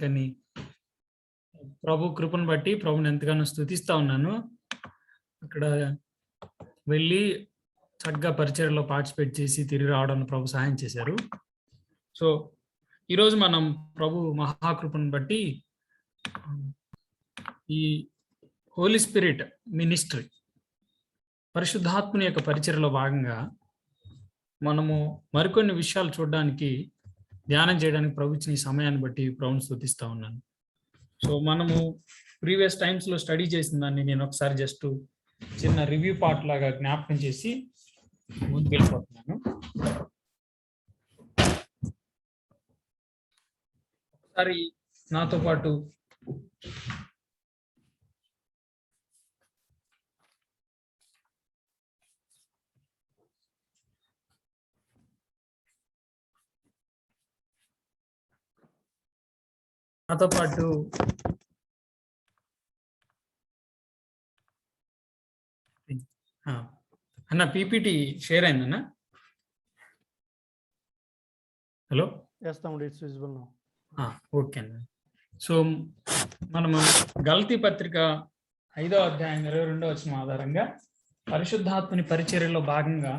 కానీ ప్రభు కృపను బట్టి ప్రభుని ఎంతగానో స్తుతిస్తా ఉన్నాను. అక్కడ వెళ్ళి చక్కగా పరిచర్యలో పార్టిసిపేట్ చేసి తిరిగి రావడానికి ప్రభు సహాయం చేశారు. సో ఈరోజు మనం ప్రభు మహాకృపను బట్టి ఈ హోలీ స్పిరిట్ మినిస్ట్రీ పరిశుద్ధాత్మని యొక్క పరిచర్యలో భాగంగా మనము మరికొన్ని విషయాలు చూడడానికి ధ్యానం చేయడానికి ప్రభు ఇచ్చిన ఈ సమయాన్ని బట్టి ప్రభుని స్తుతిస్తా ఉన్నాను. సో మనము ప్రీవియస్ టైమ్స్ లో స్టడీ చేసిన దాన్ని నేను ఒకసారి జస్ట్ చిన్న రివ్యూ పార్ట్ లాగా జ్ఞాపకం చేసి ముందుకు వెళ్ళిపోతున్నాను. ఒకసారి నాతో పాటు అన్న పీపీటీ షేర్ అయిందన్న? హలో, ఓకే అన్న. సో మనము గలతీ పత్రిక 5వ అధ్యాయం 22వ వచనం ఆధారంగా పరిశుద్ధాత్మని పరిచర్యలో భాగంగా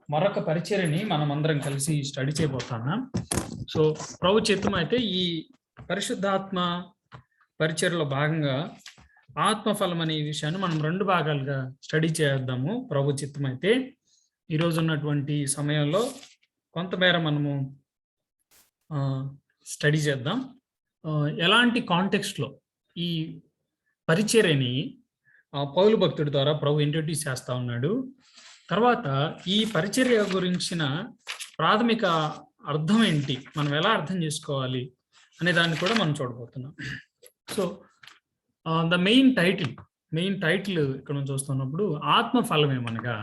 మరొక పరిచర్యని మనం అందరం కలిసి స్టడీ చేయబోతున్నాం. సో ప్రభు చిత్తం అయితే ఈ పరిశుద్ధాత్మ పరిచర్యలో భాగంగా ఆత్మఫలం అనే విషయాన్ని మనం 2 భాగాలుగా స్టడీ చేద్దాము. ప్రభు చిత్తం అయితే ఈరోజు ఉన్నటువంటి సమయంలో కొంతమేర మనము స్టడీ చేద్దాం. ఎలాంటి కాంటెక్స్ట్లో ఈ పరిచర్యని పౌలు భక్తుడి ద్వారా ప్రభు ఇంట్రడ్యూస్ చేస్తా ఉన్నాడు. తర్వాత ఈ పరిచర్య గురించిన ప్రాథమిక అర్థం ఏంటి, మనం ఎలా అర్థం చేసుకోవాలి అనే దాన్ని కూడా మనం చూడబోతున్నాం. సో ద మెయిన్ టైటిల్ ఇక్కడ మనం చూస్తున్నప్పుడు ఆత్మఫలం ఏమనగా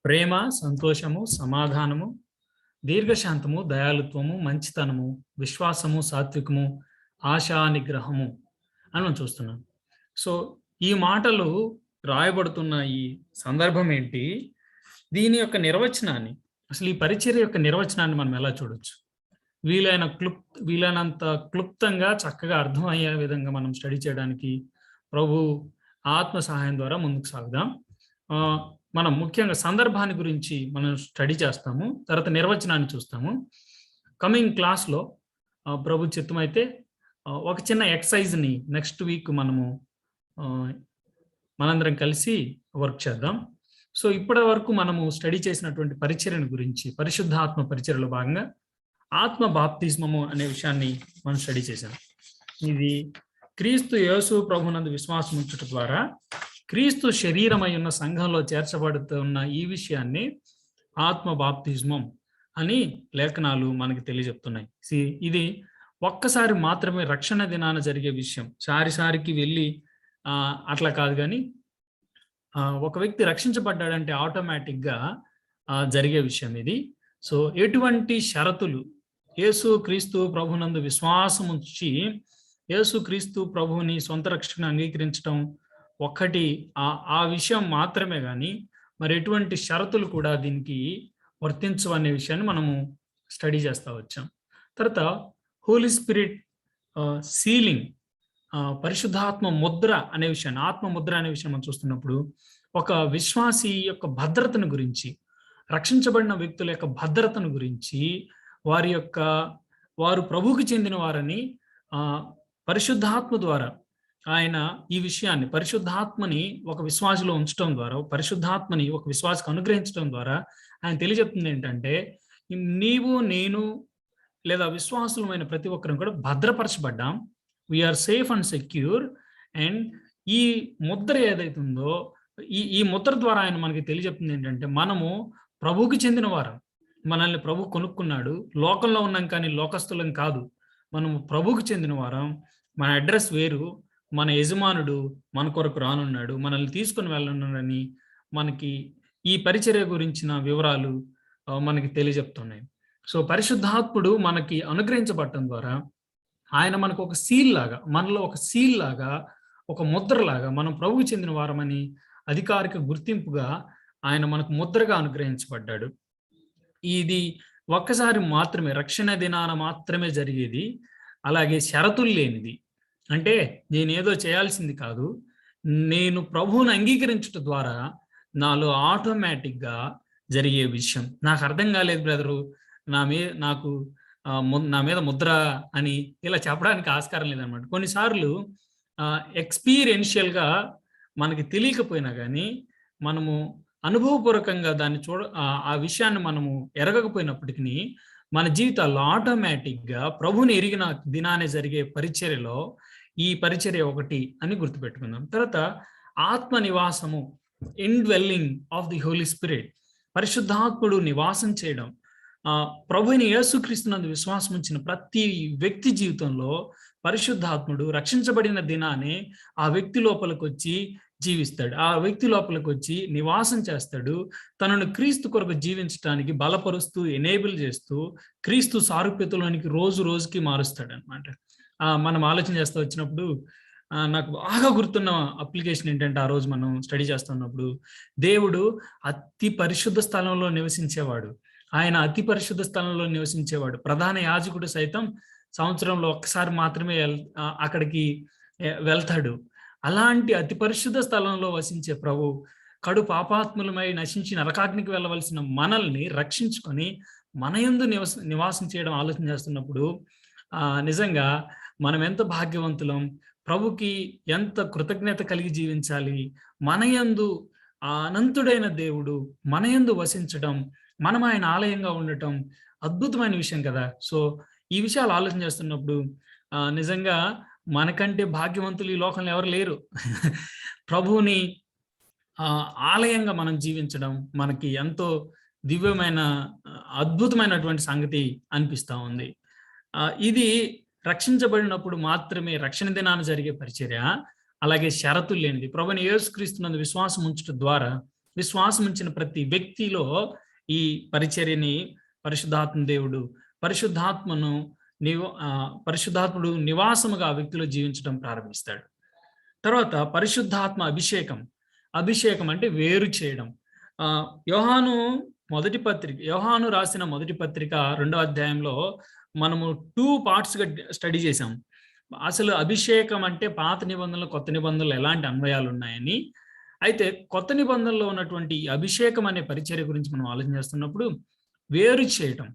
ప్రేమ, సంతోషము, సమాధానము, దీర్ఘశాంతము, దయాళుత్వము, మంచితనము, విశ్వాసము, సాత్వికము, ఆశా నిగ్రహము అని మనం చూస్తున్నాం. సో ఈ మాటలు రాయబడుతున్న ఈ సందర్భం ఏంటి, దీని యొక్క నిర్వచనాన్ని, అసలు ఈ పరిచర్య యొక్క నిర్వచనాన్ని మనం ఎలా చూడొచ్చు, వీలైనంత క్లుప్తంగా చక్కగా అర్థమయ్యే విధంగా మనం స్టడీ చేయడానికి ప్రభు ఆత్మ సహాయం ద్వారా ముందుకు సాగుదాం. మనం ముఖ్యంగా సందర్భాన్ని గురించి మనం స్టడీ చేస్తాము, తర్వాత నిర్వచనాన్ని చూస్తాము. కమింగ్ క్లాస్లో ప్రభు చిత్తం అయితే ఒక చిన్న ఎక్సర్సైజ్ని నెక్స్ట్ వీక్ మనందరం కలిసి వర్క్ చేద్దాం. సో ఇప్పటి వరకు మనము స్టడీ చేసినటువంటి పరిచర్యను గురించి, పరిశుద్ధాత్మ పరిచర్యలో భాగంగా ఆత్మ బాప్తిస్మము అనే విషయాన్ని మనం స్టడీ చేశాం. ఇది క్రీస్తు యేసు ప్రభునందు విశ్వాసం ఉంచుట ద్వారా క్రీస్తు శరీరమై ఉన్న సంఘంలో చేర్చబడుతున్న ఈ విషయాన్ని ఆత్మ బాప్తిస్మం అని లేఖనాలు మనకి తెలియజెప్తున్నాయి. ఇది ఒక్కసారి మాత్రమే రక్షణ దినాన జరిగే విషయం, సారికి వెళ్ళి అట్లా కాదు. కానీ ఒక వ్యక్తి రక్షించబడ్డాడంటే ఆటోమేటిక్గా జరిగే విషయం ఇది. సో ఎటువంటి షరతులు, యేసు క్రీస్తు ప్రభునందు విశ్వాసం ఉంచి యేసు క్రీస్తు ప్రభువుని సొంత రక్షణ అంగీకరించడం ఒక్కటి, ఆ విషయం మాత్రమే కానీ మరి ఎటువంటి షరతులు కూడా దీనికి వర్తించవు అనే విషయాన్ని మనము స్టడీ చేస్తూ వచ్చాం. తర్వాత హోలీ స్పిరిట్ సీలింగ్, పరిశుద్ధాత్మ ముద్ర అనే విషయాన్ని, ఆత్మ ముద్ర అనే విషయం మనం చూస్తున్నప్పుడు ఒక విశ్వాసి యొక్క భద్రతను గురించి, రక్షించబడిన వ్యక్తుల యొక్క భద్రతను గురించి, వారు ప్రభువుకి చెందిన వారని పరిశుద్ధాత్మ ద్వారా ఆయన ఈ విషయాన్ని, పరిశుద్ధాత్మని ఒక విశ్వాసలో ఉంచడం ద్వారా, పరిశుద్ధాత్మని ఒక విశ్వాసకు అనుగ్రహించడం ద్వారా ఆయన తెలియజెప్తుంది ఏంటంటే, నీవు, నేను లేదా విశ్వాసులమైన ప్రతి ఒక్కరం కూడా భద్రపరచబడ్డాం, we are safe and secure. And ఈ ముద్ర ఏదైతుందో, ఈ ముద్ర ద్వారా ఆయన మనకి తెలియజెప్తుంది ఏంటంటే, మనము ప్రభువుకి చెందిన వారం, మనల్ని ప్రభు కొనుక్కున్నాడు, లోకంలో ఉన్నాం కానీ లోకస్తులం కాదు, మనము ప్రభువుకి చెందిన వారం, మన అడ్రస్ వేరు, మన యజమానుడు మన కొరకు రానున్నాడు, మనల్ని తీసుకుని వెళ్ళనున్నాడని మనకి ఈ పరిచర్య గురించిన వివరాలు మనకి తెలియజెప్తున్నాయి. సో పరిశుద్ధాత్ముడు మనకి అనుగ్రహించబడటం ద్వారా ఆయన మనకు ఒక సీల్ లాగా, మనలో ఒక సీల్ లాగా, ఒక ముద్రలాగా, మనం ప్రభువుకి చెందిన వారమని అధికారిక గుర్తింపుగా ఆయన మనకు ముద్రగా అనుగ్రహించబడ్డాడు. ఇది ఒక్కసారి మాత్రమే, రక్షణ దినాన మాత్రమే జరిగేది. అలాగే షరతులు లేనిది. అంటే నేనేదో చేయాల్సింది కాదు, నేను ప్రభువుని అంగీకరించుట ద్వారా నాలో ఆటోమేటిక్‌గా జరిగే విషయం. నాకు అర్థం కాలేదు బ్రదరు. నాకు నా మీద ముద్ర అని ఇలా చెప్పడానికి ఆస్కారం లేదనమాట. కొన్నిసార్లు ఎక్స్‌పీరియన్షియల్‌గా మనకి తెలియకపోయినా గానీ, మనము అనుభవపూర్వకంగా దాన్ని ఆ విషయాన్ని మనము ఎరగకపోయినప్పటికిని, మన జీవితాల్లో ఆటోమేటిక్‌గా ప్రభువుని ఎరిగిన దినాన జరిగే పరిచర్యలో ఈ పరిచర్య ఒకటి అని గుర్తుపెట్టుకుందాం. తర్వాత ఆత్మ నివాసము, indwelling of the holy spirit, పరిశుద్ధాత్ముడు నివాసం చేయడం. ప్రభువైన యేసుక్రీస్తునందు విశ్వాసం ఉంచిన ప్రతి వ్యక్తి జీవితంలో పరిశుద్ధాత్ముడు రక్షించబడిన దినానే ఆ వ్యక్తి లోపలికొచ్చి జీవిస్తాడు. ఆ వ్యక్తి లోపలికొచ్చి నివాసం చేస్తాడు. తనను క్రీస్తు కొరకు జీవించడానికి బలపరుస్తూ, ఎనేబుల్ చేస్తూ, క్రీస్తు సారూప్యతలోనికి రోజు రోజుకి మారుస్తాడనమాట. మనం ఆలోచన చేస్తూ వచ్చినప్పుడు నాకు బాగా గుర్తున్న అప్లికేషన్ ఏంటంటే, ఆ రోజు మనం స్టడీ చేస్తున్నప్పుడు, దేవుడు అతి పరిశుద్ధ స్థలంలో నివసించేవాడు. ఆయన అతి పరిశుద్ధ స్థలంలో నివసించేవాడు. ప్రధాన యాజకుడు సైతం సంవత్సరంలో ఒక్కసారి మాత్రమే అక్కడికి వెళ్తాడు. అలాంటి అతి పరిశుద్ధ స్థలంలో వసించే ప్రభు కడు పాపాత్ములమై నశించి నరకాగ్నికి వెళ్ళవలసిన మనల్ని రక్షించుకొని మన యందు నివాసం చేయడం ఆలోచన చేస్తున్నప్పుడు నిజంగా మనం ఎంత భాగ్యవంతులం, ప్రభుకి ఎంత కృతజ్ఞత కలిగి జీవించాలి. మన యందు ఆ అనంతుడైన దేవుడు మన యందు వసించడం, మనం ఆయన ఆలయంగా ఉండటం అద్భుతమైన విషయం కదా. సో ఈ విషయాలు ఆలోచన చేస్తున్నప్పుడు నిజంగా మనకంటే భాగ్యవంతులు ఈ లోకంలో ఎవరు లేరు. ప్రభువుని ఆలయంగా మనం జీవించడం మనకి ఎంతో దివ్యమైన, అద్భుతమైనటువంటి సంగతి అనిపిస్తా ఉంది. ఇది రక్షించబడినప్పుడు మాత్రమే, రక్షణ దినాన జరిగే పరిచర్య. అలాగే షరతులు లేనిది. ప్రభువైన యేసుక్రీస్తునందు విశ్వాసం ఉంచడం ద్వారా, విశ్వాసం ఉంచిన ప్రతి వ్యక్తిలో ఈ పరిచర్యని పరిశుద్ధాత్మ దేవుడు, పరిశుద్ధాత్ముడు నివాసముగా ఆ వ్యక్తిలో జీవించడం ప్రారంభిస్తాడు. తర్వాత పరిశుద్ధాత్మ అభిషేకం. అభిషేకం అంటే వేరు చేయడం. యోహాను రాసిన మొదటి పత్రిక 2వ అధ్యాయంలో మనము 2 పార్ట్స్‌గా స్టడీ చేశాం. అసలు అభిషేకం అంటే పాత నిబంధనలు, కొత్త నిబంధనలు ఎలాంటి అన్వయాలు ఉన్నాయని. అయితే కొత్త నిబంధనలో ఉన్నటువంటి అభిషేకం అనే పరిచర్య గురించి మనం ఆలోచన చేస్తున్నప్పుడు, వేరు చేయటం.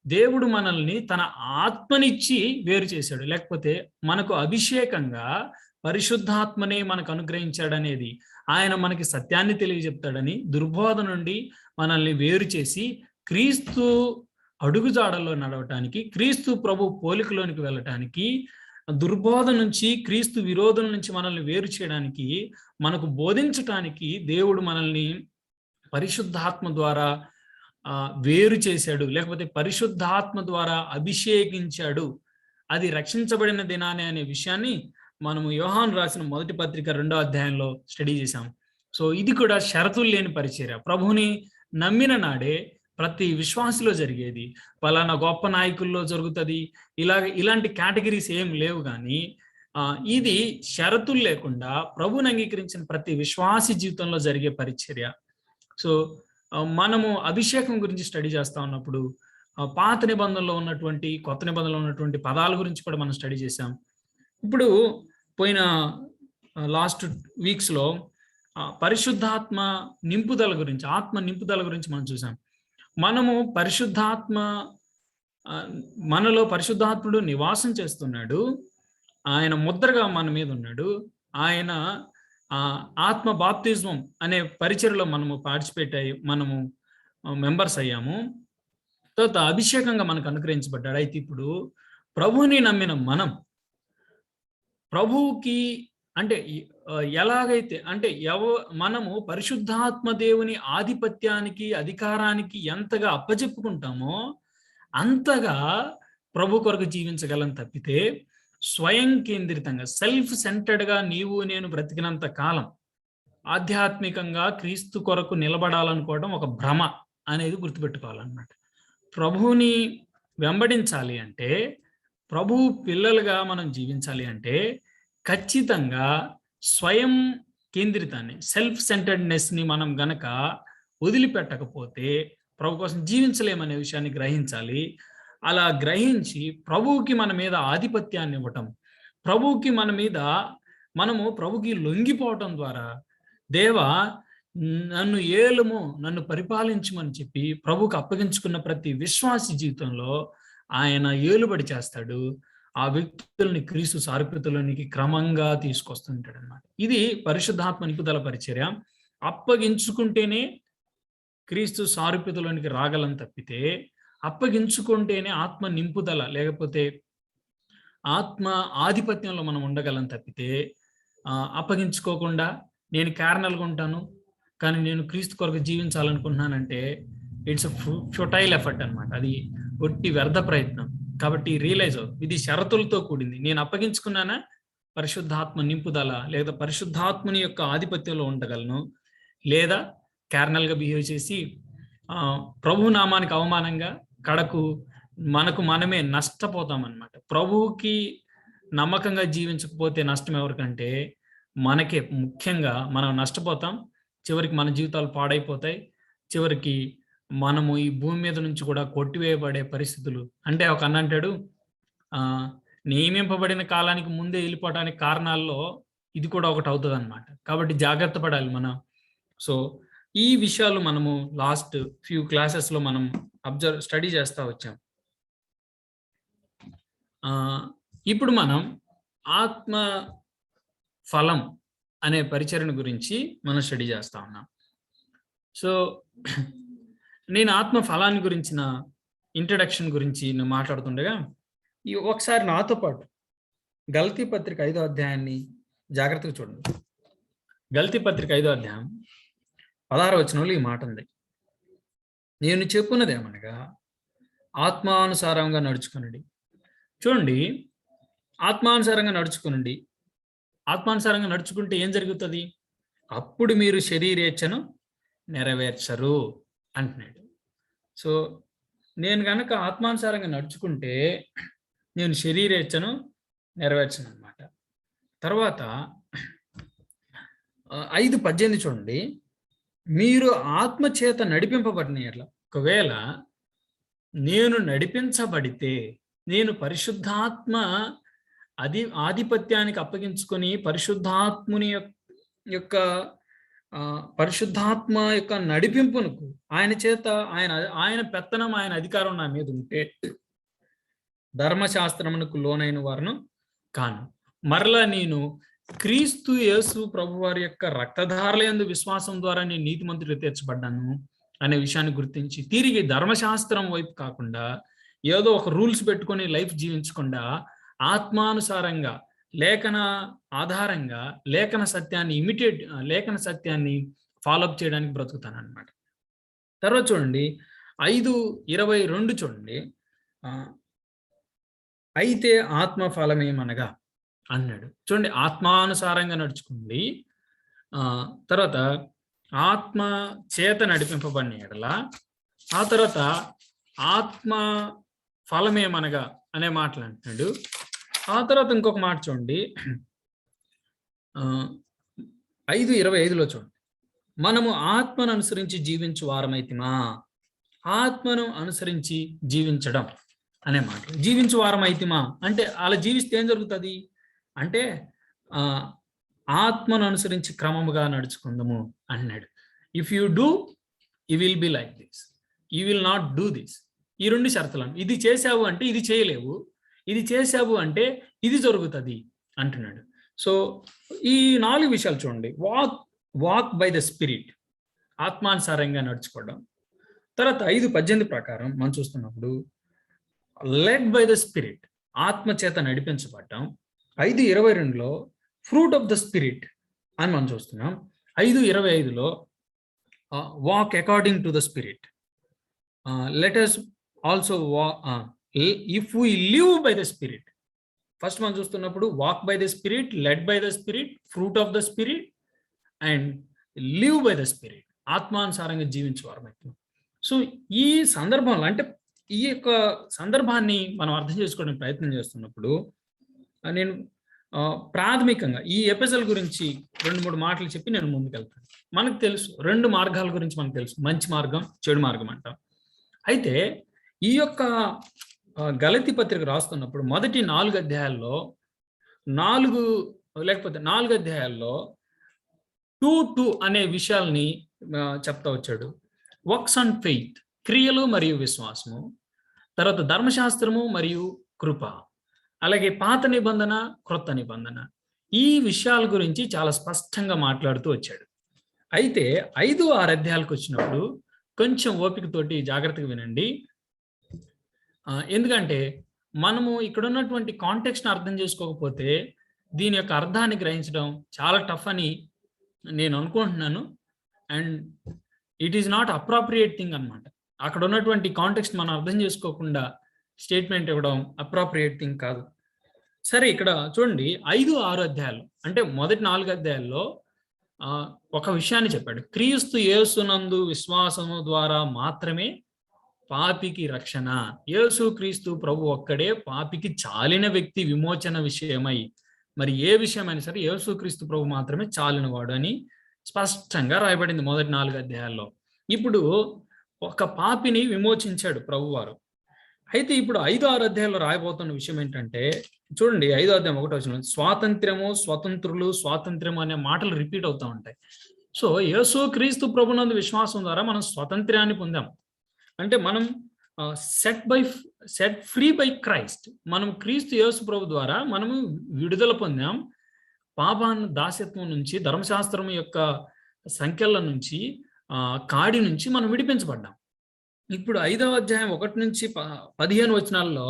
దేవుడు మనల్ని తన ఆత్మనిచ్చి వేరు చేశాడు. లేకపోతే మనకు అభిషేకంగా పరిశుద్ధాత్మనే మనకు అనుగ్రహించాడనేది, ఆయన మనకి సత్యాన్ని తెలియజెప్తాడని, దుర్బోధ నుండి మనల్ని వేరు చేసి క్రీస్తు అడుగుజాడల్లో నడవటానికి, క్రీస్తు ప్రభు పోలికలోనికి వెళ్ళటానికి, దుర్బోధ నుంచి, క్రీస్తు విరోధం నుంచి మనల్ని వేరు చేయడానికి, మనకు బోధించటానికి దేవుడు మనల్ని పరిశుద్ధాత్మ ద్వారా వేరు చేశాడు. లేకపోతే పరిశుద్ధాత్మ ద్వారా అభిషేకించాడు. అది రక్షించబడిన దినానే అనే విషయాన్ని మనము యోహాను రాసిన మొదటి పత్రిక 2వ అధ్యాయంలో స్టడీ చేశాం. సో ఇది కూడా షరతులు లేని పరిచర్య. ప్రభువుని నమ్మిన నాడే ప్రతి విశ్వాసిలో జరిగేది. పలానా గొప్ప నాయకుల్లో జరుగుతుంది, ఇలాంటి కేటగిరీస్ ఏం లేవు. కానీ ఇది షరతులు లేకుండా ప్రభువుని అంగీకరించిన ప్రతి విశ్వాసి జీవితంలో జరిగే పరిచర్య. సో మనము అభిషేకం గురించి స్టడీ చేస్తా ఉన్నప్పుడు పాత నిబంధనలో ఉన్నటువంటి, కొత్త నిబంధనలో ఉన్నటువంటి పదాల గురించి కూడా మనం స్టడీ చేశాం. ఇప్పుడు పోయిన లాస్ట్ వీక్స్లో పరిశుద్ధాత్మ నింపుదల గురించి, ఆత్మ నింపుదల గురించి మనం చూసాం. మనలో పరిశుద్ధాత్ముడు నివాసం చేస్తున్నాడు. ఆయన ముద్రగా మన మీద ఉన్నాడు. ఆయన ఆత్మ బాప్తిజం అనే పరిచర్యలో మనము పార్టిసిపేట్ అయ్యి మనము మెంబర్స్ అయ్యాము. తర్వాత అభిషేకంగా మనకు అనుగ్రహించబడ్డాడు. అయితే ఇప్పుడు ప్రభువుని నమ్మిన ప్రభువుకి అంటే ఎలాగైతే అంటే మనము పరిశుద్ధాత్మ దేవుని ఆధిపత్యానికి, అధికారానికి ఎంతగా అప్పచెప్పుకుంటామో అంతగా ప్రభు కొరకు జీవించగలం తప్పితే, స్వయం కేంద్రితంగా, సెల్ఫ్ సెంటర్డ్గా నీవు నేను బ్రతికినంత కాలం ఆధ్యాత్మికంగా క్రీస్తు కొరకు నిలబడాలనుకోవడం ఒక భ్రమ అనేది గుర్తుపెట్టుకోవాలన్నమాట. ప్రభువుని వెంబడించాలి అంటే, ప్రభు పిల్లలుగా మనం జీవించాలి అంటే ఖచ్చితంగా స్వయం కేంద్రితాన్ని, సెల్ఫ్ సెంటర్డ్నెస్ని మనం గనక వదిలిపెట్టకపోతే ప్రభు కోసం జీవించలేమనే విషయాన్ని గ్రహించాలి. అలా గ్రహించి ప్రభువుకి మన మీద ఆధిపత్యాన్ని ఇవ్వటం, ప్రభువుకి మన మీద మనము ప్రభుకి లొంగిపోవటం ద్వారా దేవా నన్ను ఏలుము, నన్ను పరిపాలించమని చెప్పి ప్రభువుకి అప్పగించుకున్న ప్రతి విశ్వాసి జీవితంలో ఆయన ఏలుబడి చేస్తాడు. ఆ వ్యక్తుల్ని క్రీస్తు సారూప్యతలోనికి క్రమంగా తీసుకొస్తుంటాడు అన్నమాట. ఇది పరిశుద్ధాత్మ నింపుదల పరిచర్య. అప్పగించుకుంటేనే క్రీస్తు సారూప్యతలోనికి రాగలం తప్పితే, అప్పగించుకుంటేనే ఆత్మ నింపుదల లేకపోతే ఆత్మ ఆధిపత్యంలో మనం ఉండగలం తప్పితే, అప్పగించుకోకుండా నేను కారణాలుగా ఉంటాను కానీ నేను క్రీస్తు కొరకు జీవించాలనుకుంటున్నానంటే ఇట్స్ ఫ్యూటైల్ ఎఫర్ట్ అనమాట. అది ఒట్టి వ్యర్థ ప్రయత్నం. కాబట్టి రియలైజ్ ఇది షరతులతో కూడింది. నేను అప్పగించుకున్నానా పరిశుద్ధాత్మ నింపుదల లేదా పరిశుద్ధాత్మని యొక్క ఆధిపత్యంలో ఉండగలను, లేదా క్యార్నల్గా బిహేవ్ చేసి ప్రభు నామానికి అవమానంగా కడకు మనకు మనమే నష్టపోతాం అన్నమాట. ప్రభువుకి నమ్మకంగా జీవించకపోతే నష్టం ఎవరికంటే మనకే, ముఖ్యంగా మనం నష్టపోతాం. చివరికి మన జీవితాలు పాడైపోతాయి. చివరికి మనము ఈ భూమి మీద నుంచి కూడా కొట్టివేయబడే పరిస్థితులు. అంటే ఒక అన్న అంటాడు, నియమింపబడిన కాలానికి ముందే వెళ్ళిపోవడానికి కారణాల్లో ఇది కూడా ఒకటి అవుతుంది అనమాట. కాబట్టి జాగ్రత్త పడాలి మనం. సో ఈ విషయాలు మనము లాస్ట్ ఫ్యూ క్లాసెస్లో మనం స్టడీ చేస్తూ వచ్చాం. ఇప్పుడు మనం ఆత్మ ఫలం అనే పరిచర్య గురించి మనం స్టడీ చేస్తా ఉన్నాం. సో నేను ఆత్మ ఫలాన్ని గురించిన ఇంట్రడక్షన్ గురించి నేను మాట్లాడుతుండగా ఒకసారి నాతో పాటు గలతీ పత్రిక 5వ అధ్యాయాన్ని జాగ్రత్తగా చూడండి. గలతీ పత్రిక 5వ అధ్యాయం 16వ వచనంలో ఈ మాట ఉంది, నేను చెప్పున్నది ఏమనగా ఆత్మానుసారంగా నడుచుకునండి. చూడండి, ఆత్మానుసారంగా నడుచుకునండి. ఆత్మానుసారంగా నడుచుకుంటే ఏం జరుగుతుంది? అప్పుడు మీరు శరీరేచ్ఛను నెరవేర్చరు అంటున్నాడు. సో నేను కనుక ఆత్మానుసారంగా నడుచుకుంటే నేను శరీరేచ్ఛను నెరవేర్చను అనమాట. తర్వాత 5:18 చూడండి, మీరు ఆత్మచేత నడిపింపబడిన ఎట్లా, ఒకవేళ నేను నడిపించబడితే, నేను పరిశుద్ధాత్మ ఆధిపత్యానికి అప్పగించుకొని పరిశుద్ధాత్ముని యొక్క నడిపింపునకు ఆయన చేత ఆయన పెత్తనం, ఆయన అధికారం నా మీద ఉంటే ధర్మశాస్త్రమునకు లోనైన వారును కాను. మరలా నేను క్రీస్తు యేసు ప్రభు వారి యొక్క రక్తధారలందు విశ్వాసం ద్వారా నేను నీతిమంతుడిగా తీర్చబడ్డాను అనే విషయాన్ని గుర్తించి తిరిగి ధర్మశాస్త్రం వైపు కాకుండా ఏదో ఒక రూల్స్ పెట్టుకొని లైఫ్ జీవించకుండా ఆత్మానుసారంగా లేఖన ఆధారంగా లేఖన సత్యాన్ని ఫాలోఅప్ చేయడానికి బ్రతుకుతాను అనమాట. తర్వాత చూడండి 5:22 చూడండి, అయితే ఆత్మ ఫలమేమనగా అన్నాడు. చూడండి, ఆత్మానుసారంగా నడుచుకోండి. తర్వాత ఆత్మ చేత నడిపింపబడిన ఎడల, ఆ తర్వాత ఆత్మ ఫలమేమనగా అనే మాటలు అంటున్నాడు. ఆ తర్వాత ఇంకొక మాట చూడండి 5:25లో చూడండి, మనము ఆత్మను అనుసరించి జీవించు వారమైతిమా. ఆత్మను అనుసరించి జీవించడం అనే మాట, జీవించు వారమైతిమా అంటే అలా జీవిస్తే ఏం జరుగుతుంది అంటే ఆత్మను అనుసరించి క్రమముగా నడుచుకుందాము అన్నాడు. If you do you will be like this, you will not do this. ఈ 2 షరతులను, ఇది చేసావు అంటే ఇది చేయలేవు, ఇది చేసావు అంటే ఇది జరుగుతుంది అంటున్నాడు. సో ఈ 4 విషయాలు చూడండి. వాక్ బై ద స్పిరిట్, ఆత్మానుసారంగా నడుచుకోవడం. తర్వాత 5:18 ప్రకారం మనం చూస్తున్నప్పుడు లెడ్ బై ద స్పిరిట్, ఆత్మ చేత నడిపించబడటం. 5:22లో ఫ్రూట్ ఆఫ్ ద స్పిరిట్ అని మనం చూస్తున్నాం. 5:25లో walk according to the spirit. Let us also if we live by the spirit. First మనం చూస్తున్నప్పుడు walk by the spirit, led by the spirit, fruit of the spirit and live by the spirit, ఆత్మానుసారంగా జీవించేవారు. So ఈ సందర్భంలో, అంటే ఈ యొక్క సందర్భాన్ని మనం అర్థం చేసుకోవడానికి ప్రయత్నం చేస్తున్నప్పుడు నేను ప్రాథమికంగా ఈ ఎపిసోడ్ గురించి 2-3 మాటలు చెప్పి నేను ముందుకెళ్తాను. మనకు తెలుసు 2 మార్గాల గురించి మనకు తెలుసు, మంచి మార్గం, చెడు మార్గం అంటాం. అయితే ఈ యొక్క గలతీ పత్రిక రాస్తున్నప్పుడు మొదటి 4 అధ్యాయాల్లో 4 అధ్యాయాల్లో 2 అనే విషయాల్ని చెప్తా వచ్చాడు. వర్క్స్ అండ్ ఫెయిత్, క్రియలు మరియు విశ్వాసము, తర్వాత ధర్మశాస్త్రము మరియు కృప, అలాగే పాత నిబంధన, క్రొత్త నిబంధన. ఈ విషయాల గురించి చాలా స్పష్టంగా మాట్లాడుతూ వచ్చాడు. అయితే 5-6 అధ్యాయాలకు వచ్చినప్పుడు కొంచెం ఓపికతోటి జాగ్రత్తగా వినండి. ఎందుకంటే మనము ఇక్కడ ఉన్నటువంటి కాంటెక్స్ట్ని అర్థం చేసుకోకపోతే దీని యొక్క అర్థాన్ని గ్రహించడం చాలా టఫ్ అని నేను అనుకుంటున్నాను. And it is not appropriate thing అనమాట. అక్కడ ఉన్నటువంటి కాంటెక్స్ట్ మనం అర్థం చేసుకోకుండా స్టేట్మెంట్ ఇవ్వడం అప్రాప్రియేట్ థింగ్ కాదు. సరే, ఇక్కడ చూడండి 5-6 అధ్యాయాలు అంటే మొదటి 4 అధ్యాయాల్లో ఒక విషయాన్ని చెప్పాడు. క్రీస్తు యేసునందు విశ్వాసము ద్వారా మాత్రమే పాపికి రక్షణ. యేసు క్రీస్తు ప్రభు ఒక్కడే పాపికి చాలిన వ్యక్తి విమోచన విషయమై. మరి ఏ విషయమైనా సరే యేసు క్రీస్తు ప్రభు మాత్రమే చాలిన వాడు అని స్పష్టంగా రాయబడింది మొదటి 4 అధ్యాయాల్లో. ఇప్పుడు ఒక పాపిని విమోచించాడు ప్రభువారు. అయితే ఇప్పుడు 5-6 అధ్యాయాల్లో రాయబోతున్న విషయం ఏంటంటే చూడండి, 5వ అధ్యాయం 1వ వచనం, స్వాతంత్ర్యము, స్వతంత్రులు, స్వాతంత్ర్యం అనే మాటలు రిపీట్ అవుతూ ఉంటాయి. సో యేసు క్రీస్తు ప్రభునందు విశ్వాసం ద్వారా మనం స్వాతంత్ర్యాన్ని పొందాం. అంటే మనం సెట్ ఫ్రీ బై క్రైస్ట్. మనం క్రీస్తు యేసు ప్రభు ద్వారా మనము విడుదల పొందాం. పాపాన్ని, దాస్యత్వం నుంచి, ధర్మశాస్త్రం యొక్క సంఖ్యల నుంచి, కాడి నుంచి మనం విడిపించబడ్డాం. ఇప్పుడు 5వ అధ్యాయం 1 నుంచి 15 వచనాల్లో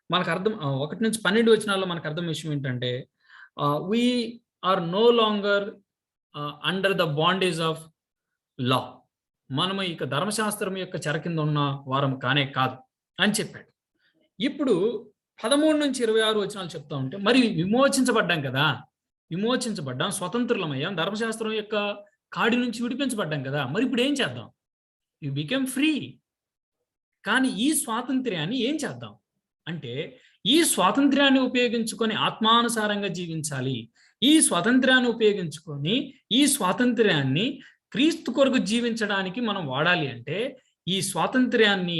మనకు అర్థం, 1 నుంచి 12 వచనాల్లో మనకు అర్థం విషయం ఏంటంటే we are no longer under the bondage of law. మనము ఇక ధర్మశాస్త్రం యొక్క చెర కింద ఉన్న వారం కానే కాదు అని చెప్పాడు. ఇప్పుడు 13 నుంచి 26 వచనాలు చెప్తా ఉంటే మరి విమోచించబడ్డాం కదా, విమోచించబడ్డాం, స్వతంత్రులమయ్యాం, ధర్మశాస్త్రం యొక్క కాడి నుంచి విడిపించబడ్డాం కదా, మరి ఇప్పుడు ఏం చేద్దాం? You become free. కానీ ఈ స్వాతంత్ర్యాన్ని ఏం చేద్దాం అంటే ఈ స్వాతంత్ర్యాన్ని ఉపయోగించుకొని ఆత్మానుసారంగా జీవించాలి. ఈ స్వాతంత్ర్యాన్ని ఉపయోగించుకొని ఈ స్వాతంత్ర్యాన్ని క్రీస్తు కొరకు జీవించడానికి మనం వాడాలి. అంటే ఈ స్వాతంత్ర్యాన్ని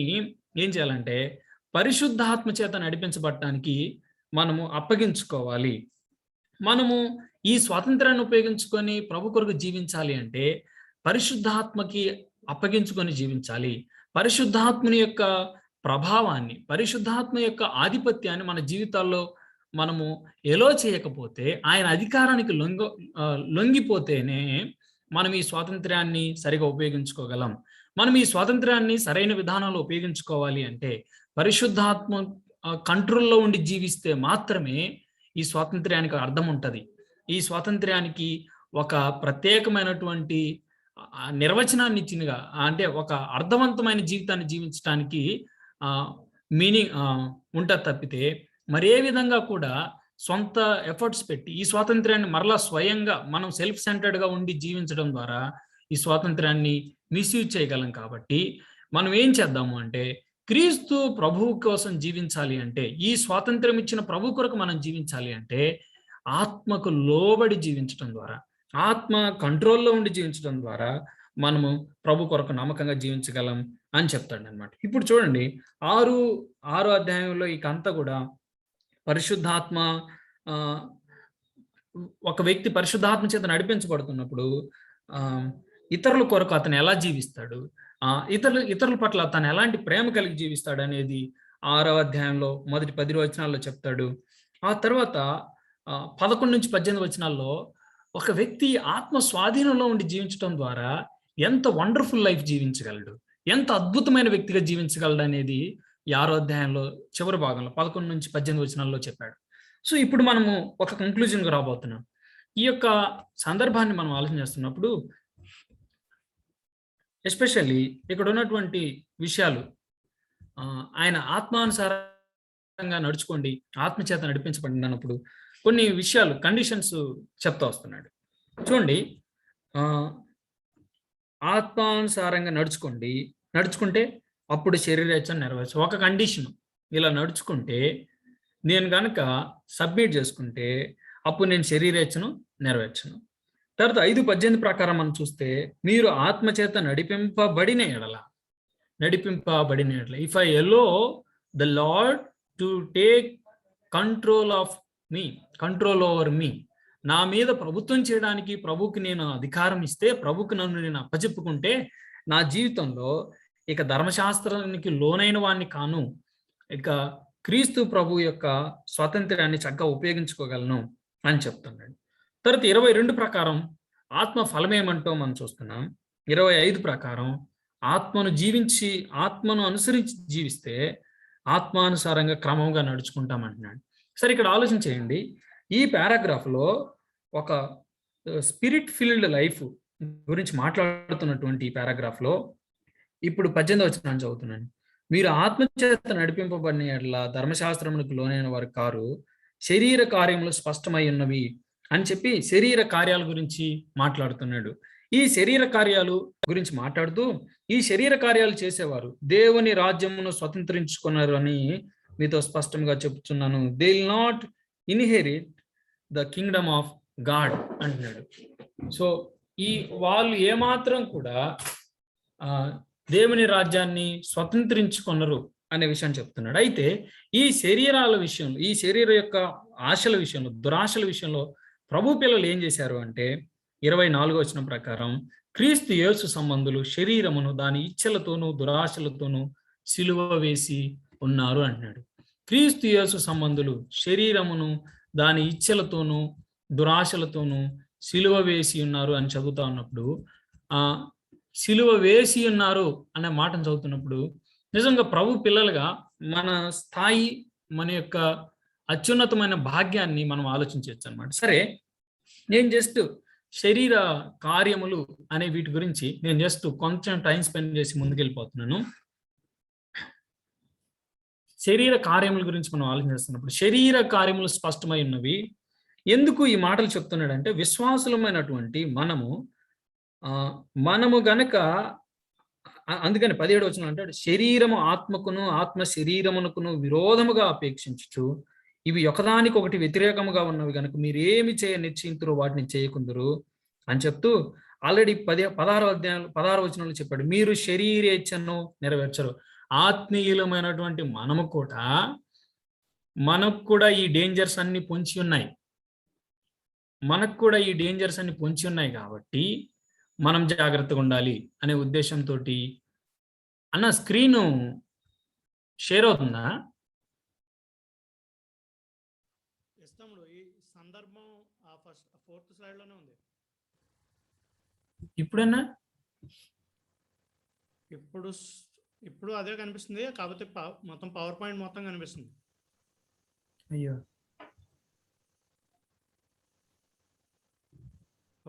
ఏం చేయాలంటే పరిశుద్ధాత్మ చేత నడిపించబడటానికి మనము అప్పగించుకోవాలి. మనము ఈ స్వాతంత్రాన్ని ఉపయోగించుకొని ప్రభు కొరకు జీవించాలి అంటే పరిశుద్ధాత్మకి అప్పగించుకొని జీవించాలి. పరిశుద్ధాత్మని యొక్క ప్రభావాన్ని, పరిశుద్ధాత్మ యొక్క ఆధిపత్యాన్ని మన జీవితాల్లో మనము ఎలో చేయకపోతే, ఆయన అధికారానికి లొంగిపోతేనే మనం ఈ స్వాతంత్ర్యాన్ని సరిగా ఉపయోగించుకోగలం. మనం ఈ స్వాతంత్ర్యాన్ని సరైన విధానంలో ఉపయోగించుకోవాలి అంటే పరిశుద్ధాత్మ కంట్రోల్లో ఉండి జీవిస్తే మాత్రమే ఈ స్వాతంత్ర్యానికి అర్థం ఉంటుంది. ఈ స్వాతంత్ర్యానికి ఒక ప్రత్యేకమైనటువంటి నిర్వచనాన్ని ఇచ్చినగా, అంటే ఒక అర్థవంతమైన జీవితాన్ని జీవించడానికి మీనింగ్ ఉంటుంది తప్పితే మరే విధంగా కూడా సొంత ఎఫర్ట్స్ పెట్టి ఈ స్వాతంత్ర్యాన్ని మరలా స్వయంగా మనం సెల్ఫ్ సెంటర్డ్గా ఉండి జీవించడం ద్వారా ఈ స్వాతంత్ర్యాన్ని మిస్యూజ్ చేయగలం. కాబట్టి మనం ఏం చేద్దాము అంటే క్రీస్తు ప్రభువు కోసం జీవించాలి అంటే, ఈ స్వాతంత్ర్యం ఇచ్చిన ప్రభు కొరకు మనం జీవించాలి అంటే ఆత్మకు లోబడి జీవించడం ద్వారా, ఆత్మ కంట్రోల్లో ఉండి జీవించడం ద్వారా మనము ప్రభు కొరకు నమ్మకంగా జీవించగలం అని చెప్తాడు అనమాట. ఇప్పుడు చూడండి 6వ అధ్యాయంలో ఇకంతా కూడా పరిశుద్ధాత్మ, ఒక వ్యక్తి పరిశుద్ధాత్మ చేత నడిపించబడుతున్నప్పుడు ఇతరుల కొరకు అతను ఎలా జీవిస్తాడు, ఇతరుల పట్ల తను ఎలాంటి ప్రేమ కలిగి జీవిస్తాడు అనేది 6వ అధ్యాయంలో మొదటి 10 వచనాల్లో చెప్తాడు. ఆ తర్వాత 11 నుంచి 18 వచనాల్లో ఒక వ్యక్తి ఆత్మ స్వాధీనంలో ఉండి జీవించడం ద్వారా ఎంత వండర్ఫుల్ లైఫ్ జీవించగలడు, ఎంత అద్భుతమైన వ్యక్తిగా జీవించగలడు అనేది 6వ అధ్యాయంలో చివరి భాగంలో 11 నుంచి 18 వచనాల్లో చెప్పాడు. సో ఇప్పుడు మనము ఒక కంక్లూజన్గా రాబోతున్నాం. ఈ యొక్క సందర్భాన్ని మనం ఆలోచన చేస్తున్నప్పుడు ఎస్పెషల్లీ ఇక్కడ ఉన్నటువంటి విషయాలు, ఆయన ఆత్మానుసారంగా నడుచుకోండి, ఆత్మచేత నడిపించబడింది అన్నప్పుడు కొన్ని విషయాలు, కండిషన్స్ చెప్తా వస్తున్నాడు. చూడండి, ఆత్మానుసారంగా నడుచుకుంటే అప్పుడు శరీరేచ్ఛను నెరవేర్చు. ఒక కండిషన్, ఇలా నడుచుకుంటే, నేను కనుక సబ్మిట్ చేసుకుంటే అప్పుడు నేను శరీరేచ్ఛను నెరవేర్చను. తర్వాత 5:18 ప్రకారం మనం చూస్తే, మీరు ఆత్మచేత నడిపింపబడిన ఎడల, if I allow the lord to take control over me. నా మీద ప్రభుత్వం చేయడానికి ప్రభువుకి నేను అధికారం ఇస్తే, ప్రభువుకి నన్ను నేను అప్పచెప్పుకుంటే, నా జీవితంలో ఇక ధర్మశాస్త్రానికి లోనైన వాడిని కాను, ఇక క్రీస్తు ప్రభు యొక్క స్వాతంత్ర్యాన్ని చక్కగా ఉపయోగించుకోగలను అని చెప్తున్నాడు. తర్వాత 22 ప్రకారం ఆత్మ ఫలమేమంటో మనం చూస్తున్నాం. 25 ప్రకారం ఆత్మను అనుసరించి జీవిస్తే ఆత్మానుసారంగా క్రమంగా నడుచుకుంటామంటున్నాడు. సరే, ఇక్కడ ఆలోచన చేయండి. ఈ పారాగ్రాఫ్లో ఒక స్పిరిట్ ఫిల్డ్ లైఫ్ గురించి మాట్లాడుతున్నటువంటి ఈ పారాగ్రాఫ్లో ఇప్పుడు 18వ వచనం చదువుతున్నాను. మీరు ఆత్మచేత నడిపింపబడిన యెడల ధర్మశాస్త్రమునకు లోనైన వారు కారు, శరీర కార్యములు స్పష్టమై ఉన్నవి అని చెప్పి శరీర కార్యాల గురించి మాట్లాడుతున్నాడు. ఈ శరీర కార్యాలు గురించి మాట్లాడుతూ, ఈ శరీర కార్యాలు చేసేవారు దేవుని రాజ్యమును స్వతంత్రించుకున్నారు అని మీతో స్పష్టంగా చెప్తున్నాను. They will not inherit the Kingdom of God అంటున్నాడు. సో వాళ్ళు ఏమాత్రం కూడా దేవుని రాజ్యాన్ని స్వతంత్రించుకున్నారు అనే విషయాన్ని చెప్తున్నాడు. అయితే ఈ శరీరాల విషయంలో, ఈ శరీర యొక్క ఆశల విషయంలో, దురాశల విషయంలో ప్రభు పిల్లలు ఏం చేశారు అంటే 24వ వచనం ప్రకారం క్రీస్తు యేసు సంబంధులు శరీరమును దాని ఇచ్చలతోనూ దురాశలతోనూ సిలువ వేసి ఉన్నారు అంటున్నాడు. క్రీస్తు యేసు సంబంధులు శరీరమును దాని ఇచ్చలతోనూ దురాశలతోనూ సిలువ వేసి ఉన్నారు అని చదువుతా ఉన్నప్పుడు, సిలువ వేసి ఉన్నారు అనే మాటను చదువుతున్నప్పుడు నిజంగా ప్రభు పిల్లలుగా మన స్థాయి, మన యొక్క అత్యున్నతమైన భాగ్యాన్ని మనం ఆలోచించవచ్చు అనమాట. సరే, నేను జస్ట్ శరీర కార్యములు అనే వీటి గురించి నేను జస్ట్ కొంచెం టైం స్పెండ్ చేసి ముందుకెళ్ళిపోతున్నాను. శరీర కార్యముల గురించి మనం ఆలోచిస్తున్నప్పుడు శరీర కార్యములు స్పష్టమై ఉన్నవి. ఎందుకు ఈ మాటలు చెప్తున్నాడంటే, విశ్వాసులమైనటువంటి మనము గనక, అందుకని 17వ వచనం అంటాడు, శరీరము ఆత్మకును ఆత్మ శరీరమునకును విరోధముగా అపేక్షించుచు ఇవి ఒకదానికొకటి వ్యతిరేకముగా ఉన్నవి కనుక మీరు ఏమి చేయ నిశ్చయింతురు వాటిని చేయకుందరు అని చెప్తూ ఆల్రెడీ 16వ వచనంలో చెప్పాడు, మీరు శరీరేచ్ఛను నెరవేర్చరు. ఆత్మీయులమైనటువంటి మనకు కూడా ఈ డేంజర్స్ అన్ని పొంచి ఉన్నాయి. కాబట్టి మనం జాగ్రత్తగా ఉండాలి అనే ఉద్దేశంతో. అన్న స్క్రీను షేర్ అవుతుందా? ఈ సందర్భం ఫోర్త్ స్లైడ్ లోనే ఉంది. ఇప్పుడన్నా ఇప్పుడు అదే కనిపిస్తుంది, కాకపోతే మొత్తం పవర్ పాయింట్ మొత్తం కనిపిస్తుంది. అయ్యో,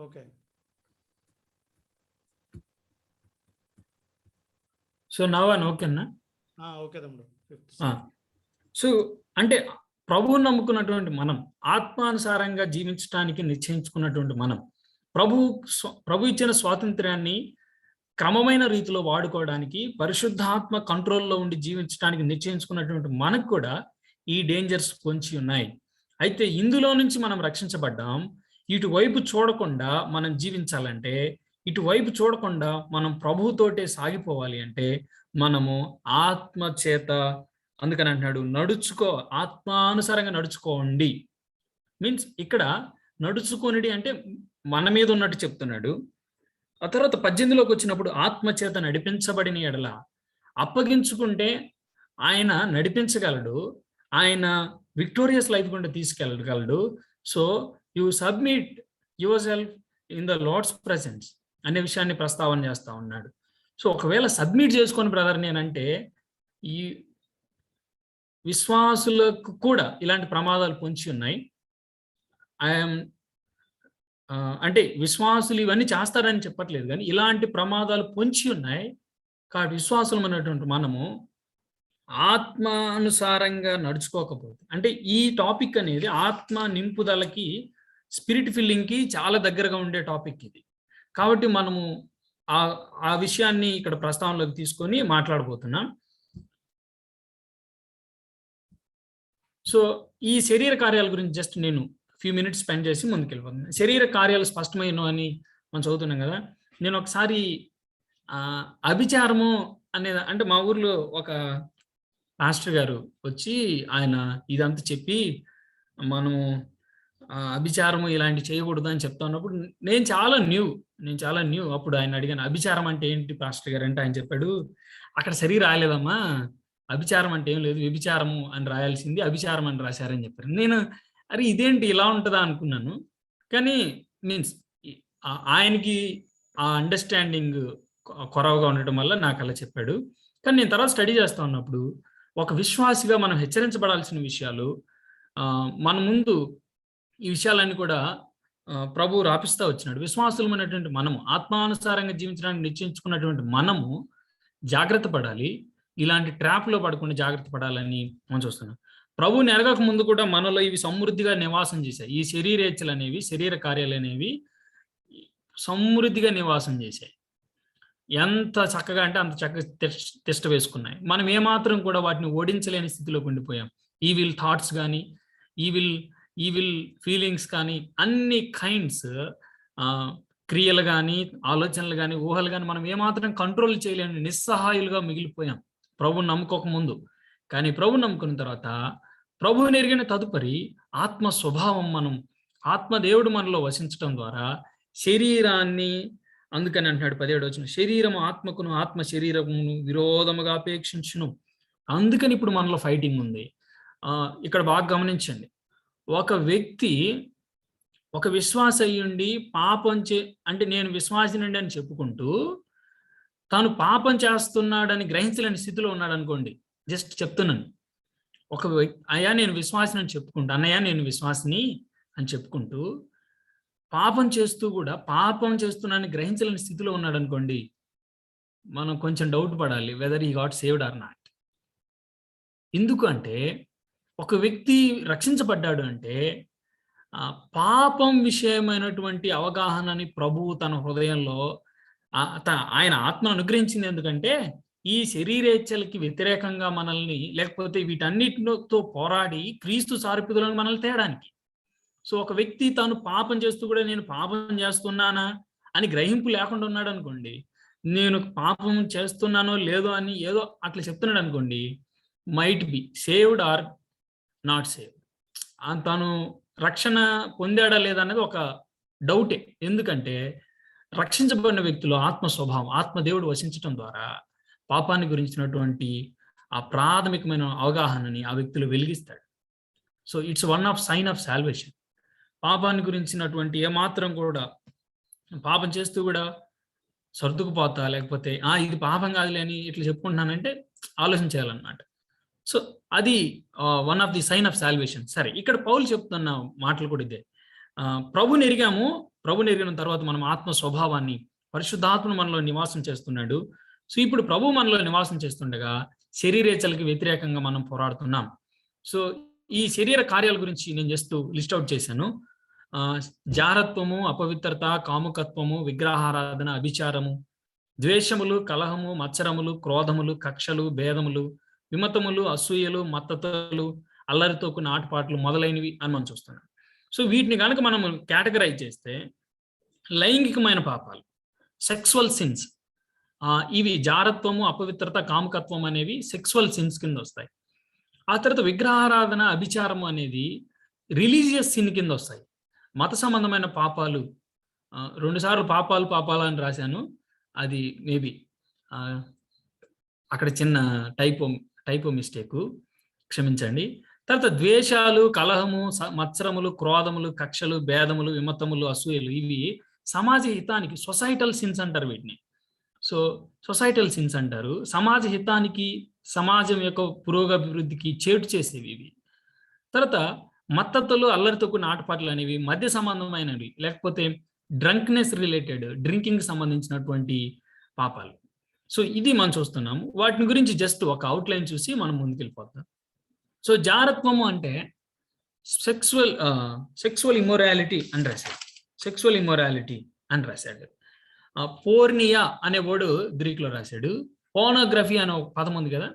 ఓకే. సో నవ్ ఓకేనా? ఓకే తమ్ముడు. సో అంటే ప్రభువుని నమ్ముకున్నటువంటి మనం, ఆత్మానుసారంగా జీవించడానికి నిశ్చయించుకున్నటువంటి మనం, ప్రభు ఇచ్చిన స్వాతంత్ర్యాన్ని క్రమమైన రీతిలో వాడుకోవడానికి, పరిశుద్ధాత్మ కంట్రోల్లో ఉండి జీవించడానికి నిశ్చయించుకున్నటువంటి మనకు కూడా ఈ డేంజర్స్ పొంచి ఉన్నాయి. అయితే ఇందులో నుంచి మనం రక్షించబడ్డాం. ఇటువైపు చూడకుండా మనం జీవించాలంటే, ఇటువైపు చూడకుండా మనం ప్రభువుతోటే సాగిపోవాలి అంటే మనము ఆత్మ చేత, అందుకని అంటున్నాడు ఆత్మానుసారంగా నడుచుకోండి. మీన్స్ ఇక్కడ నడుచుకోనిడి అంటే మన మీద ఉన్నట్టు చెప్తున్నాడు. ఆ తర్వాత 18లోకి వచ్చినప్పుడు ఆత్మచేత నడిపించబడిన యెడల, అప్పగించుకుంటే ఆయన నడిపించగలడు, ఆయన విక్టోరియస్ లైఫ్ గుండా తీసుకెళ్ళగలడు. So you submit yourself in the lord's presence అనే విషయాన్ని ప్రస్తావన చేస్తా ఉన్నాడు. సో ఒకవేళ సబ్మిట్ చేసుకొని బ్రదర్ నేనంటే, ఈ విశ్వాసులకు కూడా ఇలాంటి ప్రమాదాలు పొంచి ఉన్నాయి. అంటే విశ్వాసులు ఇవన్నీ చేస్తారని చెప్పట్లేదు, కానీ ఇలాంటి ప్రమాదాలు పొంచి ఉన్నాయి. కాబట్టి విశ్వాసులు అనేటువంటి మనము ఆత్మానుసారంగా నడుచుకోకపోతే, అంటే ఈ టాపిక్ అనేది ఆత్మ నింపుదలకి, స్పిరిట్ ఫిల్లింగ్కి చాలా దగ్గరగా ఉండే టాపిక్ ఇది. కాబట్టి మనము ఆ విషయాన్ని ఇక్కడ ప్రస్తావనలోకి తీసుకొని మాట్లాడబోతున్నాం. సో ఈ శరీర కార్యాల గురించి జస్ట్ నేను ఫ్యూ మినిట్స్ స్పెండ్ చేసి ముందుకెళ్ళిపోతున్నాను. శరీర కార్యాలు స్పష్టమైన అని మనం చదువుతున్నాం కదా. నేను ఒకసారి అభిచారము అనేది, అంటే మా ఊర్లో ఒక పాస్టర్ గారు వచ్చి ఆయన ఇదంతా చెప్పి మనము అభిచారము ఇలాంటి చేయకూడదు అని చెప్తా ఉన్నప్పుడు నేను చాలా న్యూ. అప్పుడు ఆయన అడిగాను, అభిచారం అంటే ఏంటి పాస్టర్ గారు అంటే ఆయన చెప్పాడు, అక్కడ సరిగా రాయలేదమ్మా, అభిచారం అంటే ఏం లేదు, వ్యభిచారము అని రాయాల్సింది అభిచారం అని రాశారని చెప్పారు. నేను అరే ఇదేంటి ఇలా ఉంటుందా అనుకున్నాను. కానీ మీన్స్ ఆయనకి ఆ అండర్స్టాండింగ్ కొరవగా ఉండటం వల్ల నాకు అలా చెప్పాడు. కానీ నేను తర్వాత స్టడీ చేస్తా ఉన్నప్పుడు ఒక విశ్వాసిగా మనం హెచ్చరించబడాల్సిన విషయాలు, మన ముందు ఈ విషయాలన్నీ కూడా ప్రభువు రాపిస్తా వచ్చినాడు. విశ్వాసులమైనటువంటి మనము, ఆత్మానుసారంగా జీవించడానికి నిశ్చయించుకున్నటువంటి మనము జాగ్రత్త పడాలి. ఇలాంటి ట్రాప్లో పడకుండా జాగ్రత్త పడాలని మనం చూస్తున్నాం. ప్రభువుని ఎరగక ముందు కూడా మనలో ఇవి సమృద్ధిగా నివాసం చేశాయి. ఈ శరీరేచ్ఛలు అనేవి, శరీర కార్యాలు అనేవి సమృద్ధిగా నివాసం చేశాయి. ఎంత చక్కగా అంటే అంత చక్కగా తిష్ట వేసుకున్నాయి. మనం ఏమాత్రం కూడా వాటిని ఓడించలేని స్థితిలోకి ఉండిపోయాం. ఈవిల్ థాట్స్ కానీ, ఈవిల్ ఫీలింగ్స్ కానీ, అన్ని కైండ్స్ క్రియలు కానీ, ఆలోచనలు కానీ, ఊహలు కానీ మనం ఏమాత్రం కంట్రోల్ చేయలేని నిస్సహాయులుగా మిగిలిపోయాం ప్రభువుని నమ్ముకోక ముందు. కానీ ప్రభువుని నమ్ముకున్న తర్వాత, ప్రభువుని ఎరిగిన తదుపరి ఆత్మ స్వభావం ఆత్మదేవుడు మనలో వసించడం ద్వారా శరీరాన్ని, అందుకని అంటున్నాడు 17వ వచనం, శరీరము ఆత్మకును ఆత్మ శరీరమును విరోధముగా అపేక్షించును. అందుకని ఇప్పుడు మనలో ఫైటింగ్ ఉంది. ఇక్కడ బాగా గమనించండి, ఒక వ్యక్తి ఒక విశ్వాస అయ్యుండి పాపం అంటే నేను విశ్వాసినండి అని చెప్పుకుంటూ తాను పాపం చేస్తున్నాడని గ్రహించలేని స్థితిలో ఉన్నాడు అనుకోండి. జస్ట్ చెప్తున్నాను, ఒక అయ్యా నేను విశ్వాసిని అని చెప్పుకుంటూ, అన్నయ్య నేను విశ్వాసిని అని చెప్పుకుంటూ పాపం చేస్తూ కూడా పాపం చేస్తున్నానని గ్రహించలేని స్థితిలో ఉన్నాడు అనుకోండి, మనం కొంచెం డౌట్ పడాలి whether he got saved or not. ఎందుకు అంటే ఒక వ్యక్తి రక్షించబడ్డాడు అంటే పాపం విషయమైనటువంటి అవగాహనని ప్రభువు తన హృదయంలో ఆయన ఆత్మ అనుగ్రహించింది. ఎందుకంటే ఈ శరీరేచ్ఛలకి వ్యతిరేకంగా మనల్ని, లేకపోతే వీటన్నిటితో పోరాడి క్రీస్తు సారూప్యతలను మనల్ని తేయడానికి. సో ఒక వ్యక్తి తాను పాపం చేస్తూ కూడా నేను పాపం చేస్తున్నానా అని గ్రహింపు లేకుండా ఉన్నాడు అనుకోండి, నేను పాపం చేస్తున్నానో లేదో అని ఏదో అట్లా చెప్తున్నాడు అనుకోండి, might be saved or not saved. తాను రక్షణ పొందాడా లేదా అనేది ఒక డౌటే. ఎందుకంటే రక్షించబడిన వ్యక్తులు ఆత్మ స్వభావం, ఆత్మదేవుడు వసించడం ద్వారా పాపాన్ని గురించినటువంటి ఆ ప్రాథమికమైన అవగాహనని ఆ వ్యక్తులు వెలిగిస్తాడు. So it's one of sign of salvation. పాపాన్ని గురించినటువంటి ఏమాత్రం కూడా పాపం చేస్తూ కూడా సర్దుకుపోతా, లేకపోతే ఇది పాపం కాదులే అని ఇట్లా చెప్పుకుంటున్నానంటే ఆలోచన చేయాలన్నమాట. సో అది one of the sign of salvation. సరే, ఇక్కడ పౌలు చెప్తున్న మాటలు కూడా ఇదే. ప్రభుని ఎరిగిన తర్వాత మనం ఆత్మ స్వభావాన్ని, పరిశుద్ధాత్మను మనలో నివాసం చేస్తున్నాడు. సో ఇప్పుడు ప్రభు మనలో నివాసం చేస్తుండగా శరీరేచ్ఛలకి వ్యతిరేకంగా మనం పోరాడుతున్నాం. సో ఈ శరీర కార్యాల గురించి నేను జస్ట్ లిస్ట్ అవుట్ చేశాను. జారత్వము, అపవిత్రత, కాముకత్వము, విగ్రహారాధన, అభిచారము, ద్వేషములు, కలహము, మత్సరములు, క్రోధములు, కక్షలు, భేదములు, విమతములు, అసూయలు, మత్తతులు, అల్లరితో కొన్ని ఆటపాటలు మొదలైనవి అని మనం చూస్తున్నాం. సో వీటిని కనుక మనం కేటగరైజ్ చేస్తే లైంగికమైన పాపాలు, సెక్సువల్ సిన్స్, ఇవి జారత్వము, అపవిత్రత, కాముకత్వం అనేవి సెక్సువల్ సిన్స్ కింద వస్తాయి. ఆ తర్వాత విగ్రహారాధన, అభిచారము అనేది రిలీజియస్ సిన్ కింద వస్తాయి. మత సంబంధమైన పాపాలు, 2 సార్లు పాపాలు అని రాశాను, అది మేబీ అక్కడ చిన్న టైపో మిస్టేకు, క్షమించండి. తర్వాత ద్వేషాలు, కలహము, మత్సరములు, క్రోధములు, కక్షలు, భేదములు, విమతములు, అసూయలు, ఇవి సమాజ హితానికి, సొసైటల్ సిన్స్ అంటారు వీటిని. సో సొసైటల్ సిన్స్ అంటారు, సమాజ హితానికి, సమాజం యొక్క పురోగభివృద్ధికి చేటు చేసేవి ఇవి. తర్వాత మత్తతులు, అల్లరితో కూడిన ఆటపాటలు అనేవి మధ్య సంబంధమైనవి, లేకపోతే డ్రంక్నెస్ రిలేటెడ్, డ్రింకింగ్ సంబంధించినటువంటి పాపాలు. సో ఇది మనం చూస్తున్నాము. వాటిని గురించి జస్ట్ ఒక అవుట్లైన్ చూసి మనం ముందుకెళ్ళిపోతాం. సో జారత్వము అంటే సెక్సువల్ ఇమ్మొరాలిటీ అని రాశాడు. పోర్నియా అనే వర్డ్ గ్రీక్లో రాశాడు. పోర్నోగ్రఫీ అనే ఒక పదం ఉంది కదా,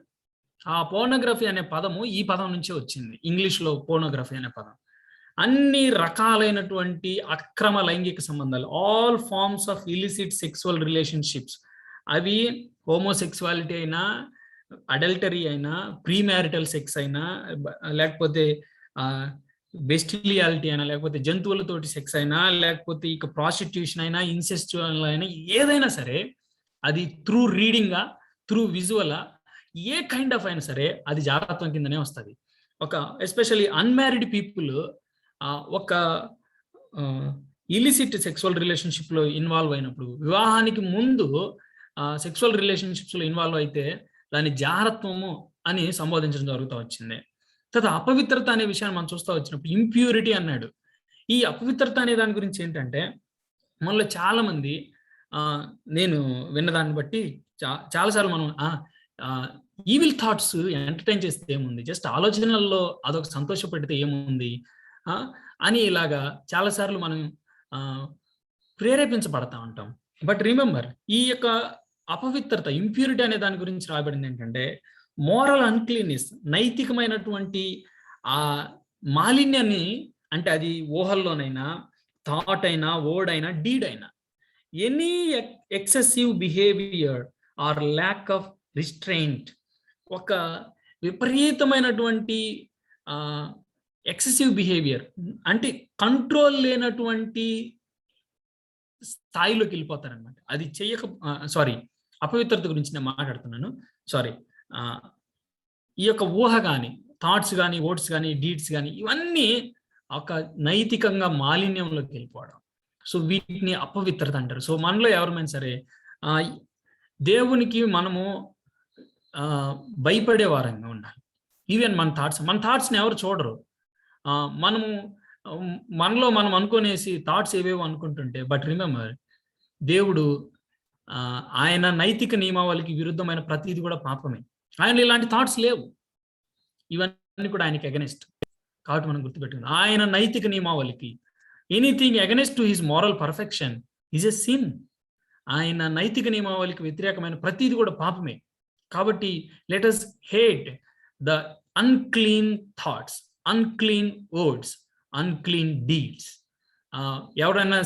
ఆ పోర్నోగ్రఫీ అనే పదము ఈ పదం నుంచే వచ్చింది. ఇంగ్లీష్లో పోర్నోగ్రఫీ అనే పదం అన్ని రకాలైనటువంటి అక్రమ లైంగిక సంబంధాలు, all forms of illicit sexual relationships, అవి హోమోసెక్సువాలిటీ అయినా, అడల్టరీ అయినా, ప్రీ మ్యారిటల్ సెక్స్ అయినా, లేకపోతే బెస్టిలియాలిటీ అయినా, లేకపోతే జంతువులతోటి సెక్స్ అయినా, లేకపోతే ఇక ప్రాస్టిట్యూషన్ అయినా, ఇన్సెస్చువల్ అయినా, ఏదైనా సరే అది త్రూ రీడింగా, త్రూ విజువలా, ఏ కైండ్ ఆఫ్ అయినా సరే అది జాగ్రత్తం కిందనే వస్తుంది. ఒక ఎస్పెషల్లీ అన్మ్యారీడ్ పీపుల్ ఒక ఇలిసిట్ సెక్సువల్ రిలేషన్షిప్ లో ఇన్వాల్వ్ అయినప్పుడు, వివాహానికి ముందు సెక్సువల్ రిలేషన్షిప్స్ లో ఇన్వాల్వ్ అయితే దాన్ని జాగ్రత్తము అని సంబోధించడం జరుగుతూ వచ్చింది. తర్వాత అపవిత్రత అనే విషయాన్ని మనం చూస్తూ వచ్చినప్పుడు ఇంప్యూరిటీ అన్నాడు. ఈ అపవిత్రత అనే దాని గురించి ఏంటంటే, మనలో చాలా మంది నేను విన్నదాన్ని బట్టి చాలాసార్లు మనం ఈవిల్ థాట్స్ ఎంటర్టైన్ చేస్తే ఏముంది, జస్ట్ ఆలోచనల్లో అదొక సంతోషపెడితే ఏముంది అని ఇలాగా చాలాసార్లు మనం ప్రేరేపించబడతా ఉంటాం. బట్ రిమెంబర్, ఈ యొక్క అపవిత్రత, ఇంప్యూరిటీ అనే దాని గురించి రాబడింది ఏంటంటే, మోరల్ అన్క్లీన్నెస్, నైతికమైనటువంటి ఆ మాలిన్యాన్ని, అంటే అది ఊహల్లోనైనా, థాట్ అయినా, వర్డ్ అయినా, డీడ్ అయినా, any excessive behaviour or lack of restraint, ఒక విపరీతమైనటువంటి ఎక్సెసివ్ బిహేవియర్ అంటే కంట్రోల్ లేనటువంటి స్థాయిలోకి వెళ్ళిపోతారనమాట. అది సారీ, అపవిత్రత గురించి నేను మాట్లాడుతున్నాను, సారీ. ఈ యొక్క ఊహ కానీ, థాట్స్ కానీ, వర్డ్స్ కానీ, డీడ్స్ కానీ, ఇవన్నీ ఒక నైతికంగా మాలిన్యంలోకి వెళ్ళిపోవడం. సో వీటిని అపవిత్రత అంటారు. సో మనలో ఎవరైనా సరే దేవునికి మనము భయపడే వారంగా ఉండాలి. ఈవెన్ మన థాట్స్ని ఎవరు చూడరు. మనము మనలో మనం అనుకునేసి థాట్స్ ఏవేవో అనుకుంటుంటే, బట్ రిమెంబర్, దేవుడు ఆయన నైతిక నియమావళికి విరుద్ధమైన ప్రతిది కూడా పాపమే. ఆయన ఇలాంటి థాట్స్ లేవు, ఇవన్నీ కూడా ఆయనకి అగెనిస్ట్. కాబట్టి మనం గుర్తుపెట్టుకుందాం, ఆయన నైతిక నియమావళికి anything against to his moral perfection is a sin. ఆయన నైతిక నియమావళికి వ్యతిరేకమైన ప్రతిది కూడా పాపమే. కాబట్టి let us hate the unclean thoughts, unclean words, unclean deeds. ఎవరైనా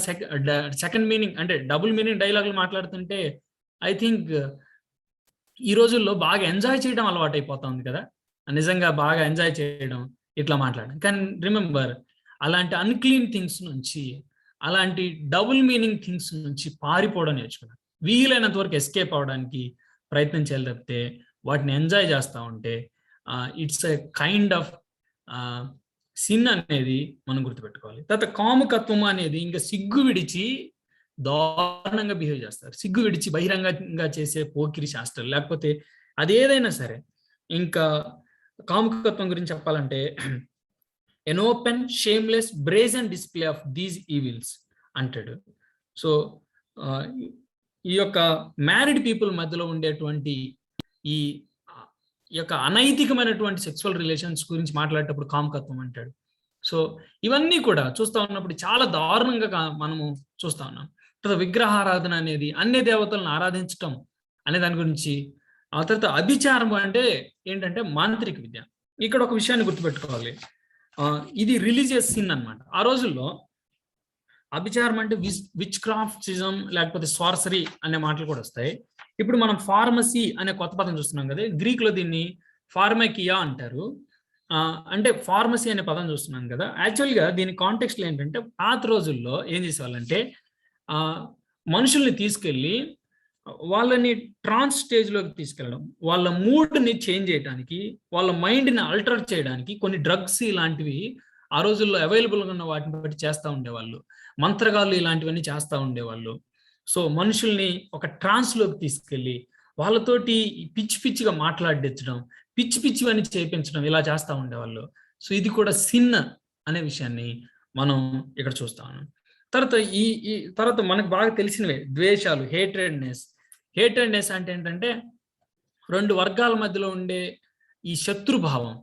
సెకండ్ మీనింగ్ అంటే డబుల్ మీనింగ్ డైలాగులు మాట్లాడుతుంటే, ఐ థింక్ ఈ రోజుల్లో బాగా ఎంజాయ్ చేయడం అలవాటు అయిపోతా ఉంది కదా, నిజంగా బాగా ఎంజాయ్ చేయడం, ఇట్లా మాట్లాడడం. కానీ రిమెంబర్, అలాంటి అన్క్లీన్ థింగ్స్ నుంచి, అలాంటి డబుల్ మీనింగ్ థింగ్స్ నుంచి పారిపోవడం నేర్చుకున్నాను. వీలైనంత వరకు ఎస్కేప్ అవడానికి ప్రయత్నం చేయాలి తప్పితే వాటిని ఎంజాయ్ చేస్తూ ఉంటే it's a kind of sin అనేది మనం గుర్తుపెట్టుకోవాలి. తర్వాత కాముకత్వం అనేది ఇంకా సిగ్గు విడిచి దారుణంగా బిహేవ్ చేస్తారు. సిగ్గు విడిచి బహిరంగంగా చేసే పోకిరి శాస్త్రాలు, లేకపోతే అదేదైనా సరే. ఇంకా కాముకత్వం గురించి చెప్పాలంటే, an open shameless brazen display of these evils అంటాడు. సో ఈ యొక్క మ్యారీడ్ పీపుల్ మధ్యలో ఉండేటువంటి ఈ యొక్క అనైతికమైనటువంటి సెక్సువల్ రిలేషన్స్ గురించి మాట్లాడేటప్పుడు కాముకత్వం అంటాడు. సో ఇవన్నీ కూడా చూస్తూ ఉన్నప్పుడు చాలా దారుణంగా మనము చూస్తూ ఉన్నాం. తర్వాత విగ్రహారాధన అనేది అన్ని దేవతలను ఆరాధించటం అనే దాని గురించి. ఆ తర్వాత అభిచారం అంటే ఏంటంటే మాంత్రిక విద్య. ఇక్కడ ఒక విషయాన్ని గుర్తుపెట్టుకోవాలి, ఇది రిలీజియస్ సిన్ అన్నమాట. ఆ రోజుల్లో అభిచారం అంటే విచ్ క్రాఫ్టిజం, లేకపోతే సార్సరీ అనే మాటలు కూడా వస్తాయి. ఇప్పుడు మనం ఫార్మసీ అనే కొత్త పదం చూస్తున్నాం కదా, గ్రీక్ లో దీన్ని ఫార్మకియా అంటారు. అంటే ఫార్మసీ అనే పదం చూస్తున్నాం కదా. యాక్చువల్గా దీని కాంటెక్స్ట్ ఏంటంటే, పాత రోజుల్లో ఏం చేసేవాళ్ళంటే మనుషుల్ని తీసుకెళ్ళి వాళ్ళని ట్రాన్స్ స్టేజ్లోకి తీసుకెళ్ళడం, వాళ్ళ మూడ్ని చేంజ్ చేయడానికి, వాళ్ళ మైండ్ని అల్టర్ చేయడానికి కొన్ని డ్రగ్స్ ఇలాంటివి ఆ రోజుల్లో అవైలబుల్గా ఉన్న వాటిని బట్టి చేస్తూ ఉండేవాళ్ళు. మంత్రగాళ్ళు ఇలాంటివన్నీ చేస్తూ ఉండేవాళ్ళు. సో మనుషుల్ని ఒక ట్రాన్స్లోకి తీసుకెళ్ళి వాళ్ళతోటి పిచ్చి పిచ్చిగా మాట్లాడించడం, పిచ్చి పిచ్చివన్నీ చేయించడం, ఇలా చేస్తూ ఉండేవాళ్ళు. సో ఇది కూడా సిన్ అనే విషయాన్ని మనం ఇక్కడ చూస్తా ఉన్నాం. తర్వాత ఈ తర్వాత మనకు బాగా తెలిసినవే ద్వేషాలు, హేట్రెడ్నెస్ అంటే ఏంటంటే రెండు వర్గాల మధ్యలో ఉండే ఈ శత్రుభావం,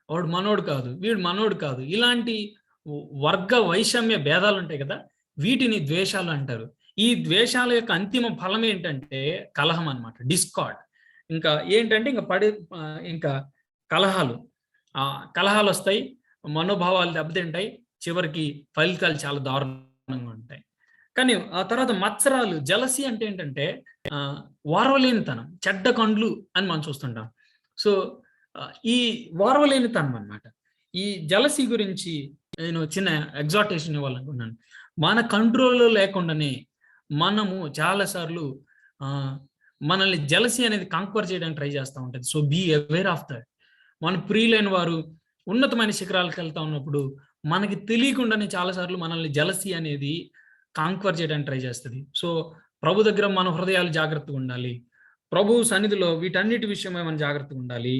వాడు మనోడు కాదు, వీడు మనోడు కాదు, ఇలాంటి వర్గ వైషమ్య భేదాలు ఉంటాయి కదా, వీటిని ద్వేషాలు అంటారు. ఈ ద్వేషాల యొక్క అంతిమ ఫలం ఏంటంటే కలహం అన్నమాట, డిస్కార్డ్. ఇంకా ఏంటంటే ఇంకా కలహాలు వస్తాయి, మనోభావాలు దెబ్బతింటాయి, చివరికి ఫలితాలు చాలా దారుణంగా ఉంటాయి. కానీ ఆ తర్వాత మత్సరాలు, జలసి అంటే ఏంటంటే ఓర్వలేనితనం, చెడ్డ కండ్లు అని మనం చూస్తుంటాం. సో ఈ ఓర్వలేనితనం అన్నమాట. ఈ జలసీ గురించి నేను చిన్న ఎగ్జార్టేషన్ ఇవ్వాలనుకున్నాను. మన కంట్రోల్లో లేకుండానే మనము చాలాసార్లు మనల్ని జలసీ అనేది కాంక్వర్ చేయడానికి ట్రై చేస్తూ ఉంటుంది. So be aware of that. మన ప్రియులైన వారు ఉన్నతమైన శిఖరాలకు వెళ్తా ఉన్నప్పుడు మనకి తెలియకుండానే చాలాసార్లు మనల్ని జలసీ అనేది కాంక్వర్ చేయడానికి ట్రై చేస్తుంది. సో ప్రభు దగ్గర మన హృదయాలు జాగ్రత్తగా ఉండాలి. ప్రభు సన్నిధిలో వీటన్నిటి విషయమై మనం జాగ్రత్తగా ఉండాలి.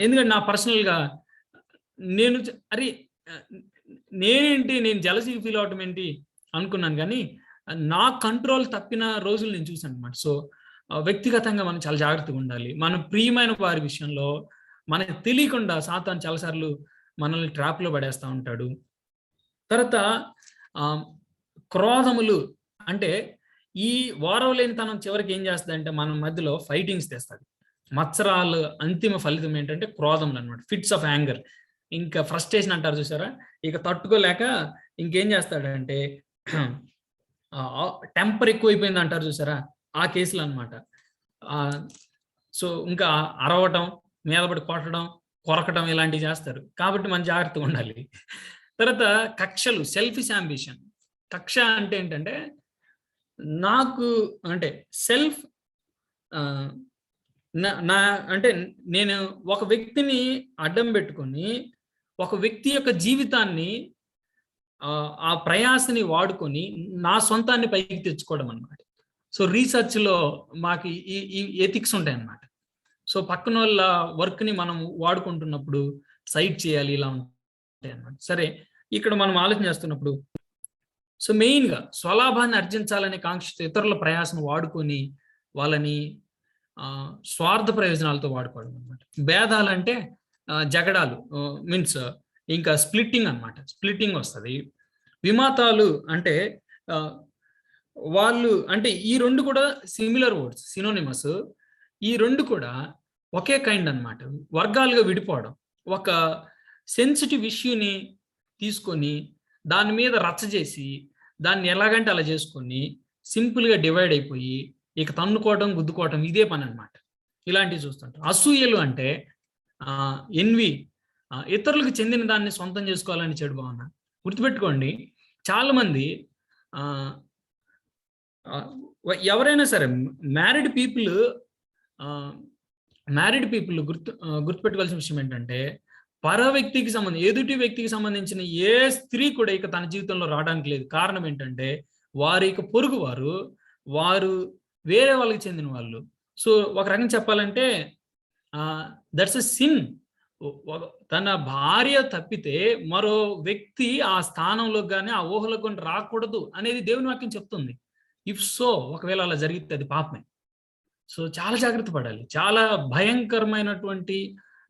ఎందుకంటే నా పర్సనల్గా నేను అరే నేను జలసీ ఫీల్ అవటం ఏంటి అనుకున్నాను, కానీ నా కంట్రోల్ తప్పిన రోజులు నేను చూసాను అనమాట. సో వ్యక్తిగతంగా మనం చాలా జాగ్రత్తగా ఉండాలి. మన ప్రియమైన వారి విషయంలో మనకు తెలియకుండా సాతాను చాలాసార్లు మనల్ని ట్రాప్లో పడేస్తూ ఉంటాడు. తర్వాత క్రోధములు అంటే ఈ ఓర్వలేనితనం చివరికి ఏం చేస్తుంది అంటే మన మధ్యలో ఫైటింగ్స్ తెస్తుంది. మత్సరాలు అంతిమ ఫలితం ఏంటంటే క్రోధములు అనమాట, ఫిట్స్ ఆఫ్ యాంగర్. ఇంకా ఫ్రస్ట్రేషన్ అంటారు చూసారా, ఇక తట్టుకోలేక ఇంకేం చేస్తాడంటే టెంపర్ ఎక్కువైపోయింది అంటారు చూసారా, ఆ కేసులు అనమాట. సో ఇంకా అరవటం, మీదపడి కొట్టడం, కొరకటం ఇలాంటివి చేస్తారు. కాబట్టి మనం జాగ్రత్తగా ఉండాలి. తర్వాత కక్షలు, సెల్ఫిష్ అంబిషన్. కక్ష అంటే ఏంటంటే నాకు అంటే సెల్ఫ్ నా అంటే నేను ఒక వ్యక్తిని అడ్డం పెట్టుకొని ఒక వ్యక్తి యొక్క జీవితాన్ని ఆ ప్రయాసని వాడుకొని నా సొంతాన్ని పైకి తెచ్చుకోవడం అనమాట. సో రీసెర్చ్లో మాకు ఈ ఎథిక్స్ ఉంటాయి అన్నమాట. సో పక్కన వాళ్ళ వర్క్ని మనం వాడుకుంటున్నప్పుడు సైట్ చేయాలి, ఇలా ఉంటాయి అన్నమాట. సరే, ఇక్కడ మనం ఆలోచన చేస్తున్నప్పుడు సో మెయిన్గా స్వలాభాన్ని ఆర్జించాలనే కాంక్షతో ఇతరుల ప్రయాసం వాడుకొని వాళ్ళని స్వార్థ ప్రయోజనాలతో వాడుకోవడం అనమాట. భేదాలంటే జగడాలు, మీన్స్ ఇంకా స్ప్లిట్టింగ్ అనమాట, స్ప్లిట్టింగ్ వస్తుంది. విమాతాలు అంటే వాళ్ళు అంటే ఈ రెండు కూడా సిమిలర్ వర్డ్స్, సినోనిమస్. ఈ రెండు కూడా ఒకే కైండ్ అనమాట, వర్గాలుగా విడిపోవడం. ఒక సెన్సిటివ్ ఇష్యూని తీసుకొని దాని మీద రచ్చ చేసి దాన్ని ఎలాగంటే అలా చేసుకొని సింపుల్గా డివైడ్ అయిపోయి ఇక తన్నుకోవడం, గుద్దుకోవటం, ఇదే పని అనమాట. ఇలాంటివి చూస్తుంటాం. అసూయలు అంటే ఎన్వి, ఇతరులకు చెందిన దాన్ని సొంతం చేసుకోవాలని చెడు భావన. గుర్తుపెట్టుకోండి, చాలామంది ఎవరైనా సరే మ్యారీడ్ పీపుల్ గుర్తుపెట్టుకోవాల్సిన విషయం ఏంటంటే ఎదుటి వ్యక్తికి సంబంధించిన ఏ స్త్రీ కూడా ఇక తన జీవితంలో రావడానికి లేదు. కారణం ఏంటంటే వారి ఇక పొరుగు వారు వేరే వాళ్ళకి చెందిన వాళ్ళు. సో ఒక రకంగా చెప్పాలంటే దట్స్ ఎ సిన్. తన భార్య తప్పితే మరో వ్యక్తి ఆ స్థానంలోకి కానీ ఆ ఊహలోకి కానీ రాకూడదు అనేది దేవుని వాక్యం చెప్తుంది. ఇఫ్ సో, ఒకవేళ అలా జరిగితే అది పాపమే. సో చాలా జాగ్రత్త పడాలి. చాలా భయంకరమైనటువంటి,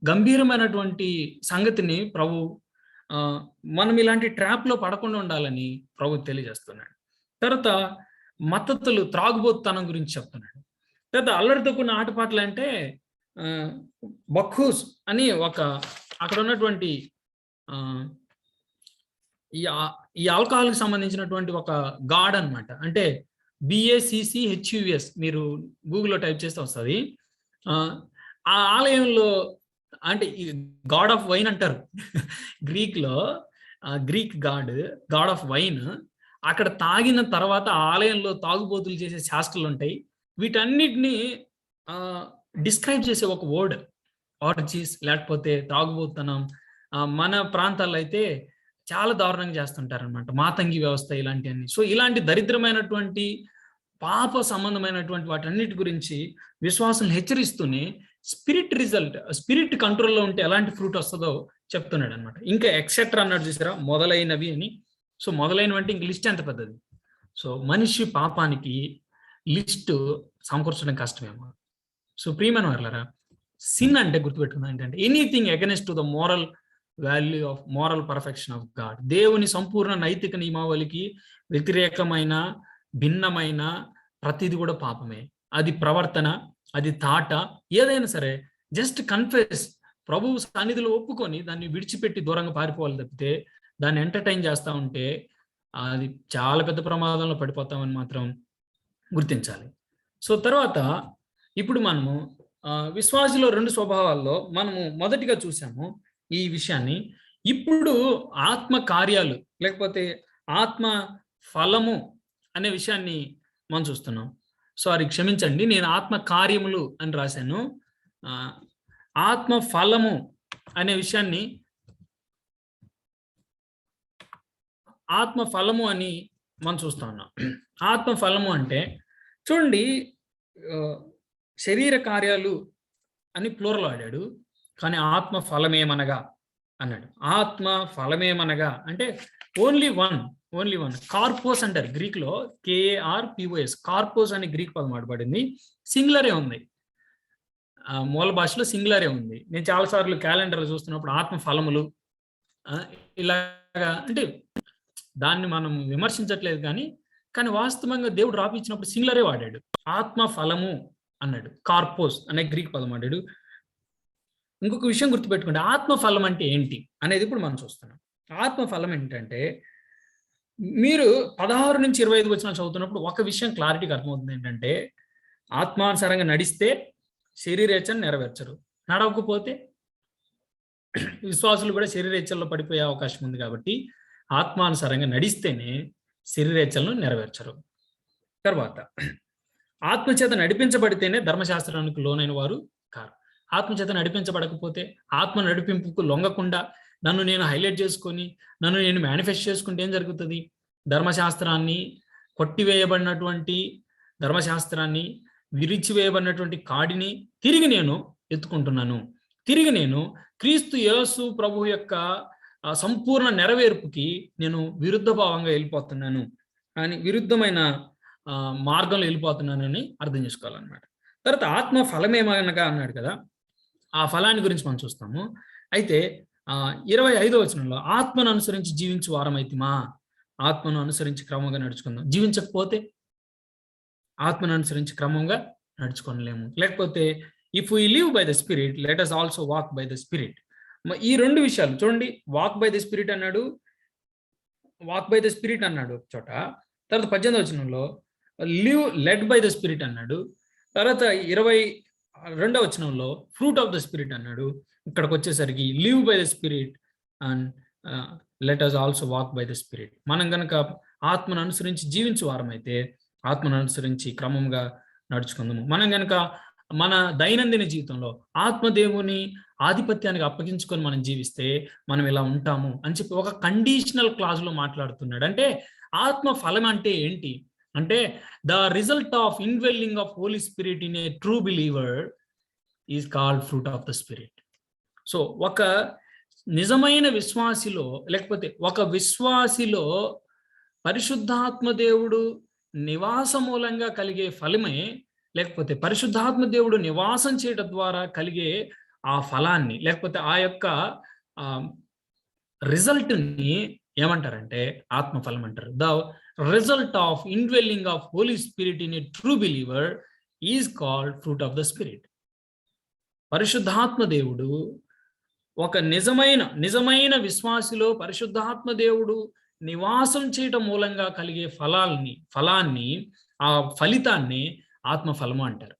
గంభీరమైనటువంటి సంగతిని ప్రభు మనం ఇలాంటి ట్రాప్లో పడకుండా ఉండాలని ప్రభు తెలియజేస్తున్నాడు. తర్వాత మత్తతులు, త్రాగుబోతుతనం గురించి చెప్తున్నాడు. తర్వాత అల్లరితో కొన్ని ఆటపాటలు అంటే బఖూస్ అని అక్కడ ఉన్నటువంటి ఈ ఆల్కహాల్కి సంబంధించినటువంటి ఒక గాడ్ అనమాట. అంటే BACCHUS మీరు గూగుల్లో టైప్ చేస్తే వస్తుంది. ఆ ఆలయంలో అంటే గాడ్ ఆఫ్ వైన్ అంటారు గ్రీక్లో, గ్రీక్ గాడ్ ఆఫ్ వైన్. అక్కడ తాగిన తర్వాత ఆలయంలో తాగుబోతులు చేసే శాస్త్రాలు ఉంటాయి. వీటన్నిటిని డిస్క్రైబ్ చేసే ఒక వర్డ్ ఆర్జీస్, లేకపోతే తాగుబోతనం. మన ప్రాంతాల్లో అయితే చాలా దారుణంగా చేస్తుంటారనమాట, మాతంగి వ్యవస్థ, ఇలాంటివన్నీ. సో ఇలాంటి దరిద్రమైనటువంటి పాప సంబంధమైనటువంటి వాటన్నిటి గురించి విశ్వాసం హెచ్చరిస్తూనే స్పిరిట్ కంట్రోల్లో ఉంటే ఎలాంటి ఫ్రూట్ వస్తుందో చెప్తున్నాడు అనమాట. ఇంకా ఎక్సెట్రా అన్నాడు చూసారా, మొదలైనవి అని. సో మొదలైనవి అంటే ఇంక లిస్ట్ ఎంత పెద్దది. సో మనిషి పాపానికి లిస్టు సమకూర్చడం కష్టమేమో. సో ప్రియమైన వాళ్ళరా, సిన్ అంటే గుర్తుపెట్టుకుందాం ఏంటంటే anything against to the moral value of moral perfection of God. దేవుని సంపూర్ణ నైతిక నియమావళికి వ్యతిరేకమైన, భిన్నమైన ప్రతిది కూడా పాపమే. అది ప్రవర్తన, అది తాట, ఏదైనా సరే జస్ట్ కన్ఫెస్, ప్రభువు సన్నిధిలో ఒప్పుకొని దాన్ని విడిచిపెట్టి దూరంగా పారిపోవాలి తప్పితే దాన్ని ఎంటర్టైన్ చేస్తూ ఉంటే అది చాలా పెద్ద ప్రమాదంలో పడిపోతామని మాత్రం గుర్తించాలి. సో తర్వాత ఇప్పుడు మనము విశ్వాసిలో 2 స్వభావాల్లో మనము మొదటిగా చూసాము ఈ విషయాన్ని. ఇప్పుడు ఆత్మ కార్యాలు లేకపోతే ఆత్మ ఫలము అనే విషయాన్ని మనం చూస్తున్నాం. సారీ, క్షమించండి, నేను ఆత్మ కార్యములు అని రాశాను. ఆత్మ ఫలము అనే విషయాన్ని ఆత్మ ఫలము అని మనం చూస్తా ఉన్నాం. ఆత్మ ఫలము అంటే చూడండి, శరీర కార్యాలు అని ప్లూరల్ వాడాడు, కానీ ఆత్మ ఫలమేమనగా అన్నాడు. ఆత్మ ఫలమేమనగా అంటే ఓన్లీ వన్ కార్పోస్ అంటారు గ్రీక్ లో, KARPOS, కార్పోస్ అని గ్రీక్ పదం వాడబడింది. సింగులరే ఉంది, మూల భాషలో సింగులరే ఉంది. నేను చాలాసార్లు క్యాలెండర్లు చూస్తున్నప్పుడు ఆత్మ ఫలములు ఇలాగా అంటే దాన్ని మనం విమర్శించట్లేదు, కానీ వాస్తవంగా దేవుడు రాపించినప్పుడు సింగులరే వాడాడు. ఆత్మ ఫలము అన్నాడు, కార్పోస్ అనే గ్రీక్ పదం వాడాడు. ఇంకొక విషయం గుర్తుపెట్టుకోండి, ఆత్మ ఫలం అంటే ఏంటి అనేది ఇప్పుడు మనం చూస్తున్నాం. ఆత్మ ఫలం ఏంటంటే, మీరు 16 నుంచి 25 వచనాలు చదువుతున్నప్పుడు ఒక విషయం క్లారిటీగా అర్థమవుతుంది. ఏంటంటే, ఆత్మానుసారంగా నడిస్తే శరీరేచ్ఛను నెరవేర్చరు, నడవకపోతే విశ్వాసులు కూడా శరీరేచ్ఛల్లో పడిపోయే అవకాశం ఉంది. కాబట్టి ఆత్మానుసారంగా నడిస్తేనే శరీరేచ్ఛలను నెరవేర్చరు. తర్వాత ఆత్మచేత నడిపించబడితేనే ధర్మశాస్త్రానికి లోనైన వారు కారు. ఆత్మచేత నడిపించబడకపోతే, ఆత్మ నడిపింపుకు లొంగకుండా నన్ను నేను హైలైట్ చేసుకొని నన్ను నేను మేనిఫెస్ట్ చేసుకుంటే ఏం జరుగుతుంది? ధర్మశాస్త్రాన్ని కొట్టివేయబడినటువంటి ధర్మశాస్త్రాన్ని విరిచివేయబడినటువంటి కాడిని తిరిగి నేను ఎత్తుకుంటున్నాను. తిరిగి నేను క్రీస్తు యేసు ప్రభు యొక్క సంపూర్ణ నెరవేర్పుకి నేను విరుద్ధ భావంగా వెళ్ళిపోతున్నాను అని, విరుద్ధమైన మార్గంలో వెళ్ళిపోతున్నానని అర్థం చేసుకోవాలన్నమాట. తర్వాత ఆత్మ ఫలమేమనగా అన్నాడు కదా, ఆ ఫలాన్ని గురించి మనం చూస్తాము. అయితే 25వ వచనంలో ఆత్మను అనుసరించి జీవించు వారమైతిమా, ఆత్మను అనుసరించి క్రమంగా నడుచుకుందాం. జీవించకపోతే ఆత్మను అనుసరించి క్రమంగా నడుచుకోలేము. లేకపోతే if we live by the spirit let us also walk by the spirit. ఈ 2 విషయాలు చూడండి, వాక్ బై ద స్పిరిట్ అన్నాడు, వాక్ బై ద స్పిరిట్ అన్నాడు ఒక చోట. తర్వాత 18వ వచనంలో live led by the spirit అన్నాడు. తర్వాత 22వ వచనంలో ఫ్రూట్ ఆఫ్ ద స్పిరిట్ అన్నాడు. ఇక్కడికి వచ్చేసరికి live by the spirit and let us also walk by the spirit. మనం కనుక ఆత్మను అనుసరించి జీవించే వారమైతే ఆత్మను అనుసరించి క్రమంగా నడుచుకుందాము. మనం కనుక మన దైనందిన జీవితంలో ఆత్మదేవుని ఆధిపత్యానికి అప్పగించుకొని మనం జీవిస్తే మనం ఇలా ఉంటాము అని చెప్పి ఒక కండిషనల్ క్లాజ్ లో మాట్లాడుతున్నాడు. అంటే ఆత్మ ఫలం అంటే ఏంటి అంటే, the result of indwelling of holy spirit in a true believer is called fruit of the spirit. So ఒక నిజమైన విశ్వాసిలో, లేకపోతే ఒక విశ్వాసిలో పరిశుద్ధాత్మ దేవుడు నివాస మూలంగా కలిగే ఫలమే, లేకపోతే పరిశుద్ధాత్మ దేవుడు నివాసం చేయడం ద్వారా కలిగే ఆ ఫలాన్ని, లేకపోతే ఆ యొక్క రిజల్ట్ని ఏమంటారంటే ఆత్మఫలం అంటారు. The result of indwelling of holy spirit in a true believer is called fruit of the spirit. పరిశుద్ధాత్మ దేవుడు ఒక నిజమైన విశ్వాసిలో పరిశుద్ధాత్మ దేవుడు నివాసం చేయటం మూలంగా కలిగే ఫలాన్ని ఆ ఫలితాన్ని ఆత్మఫలము అంటారు.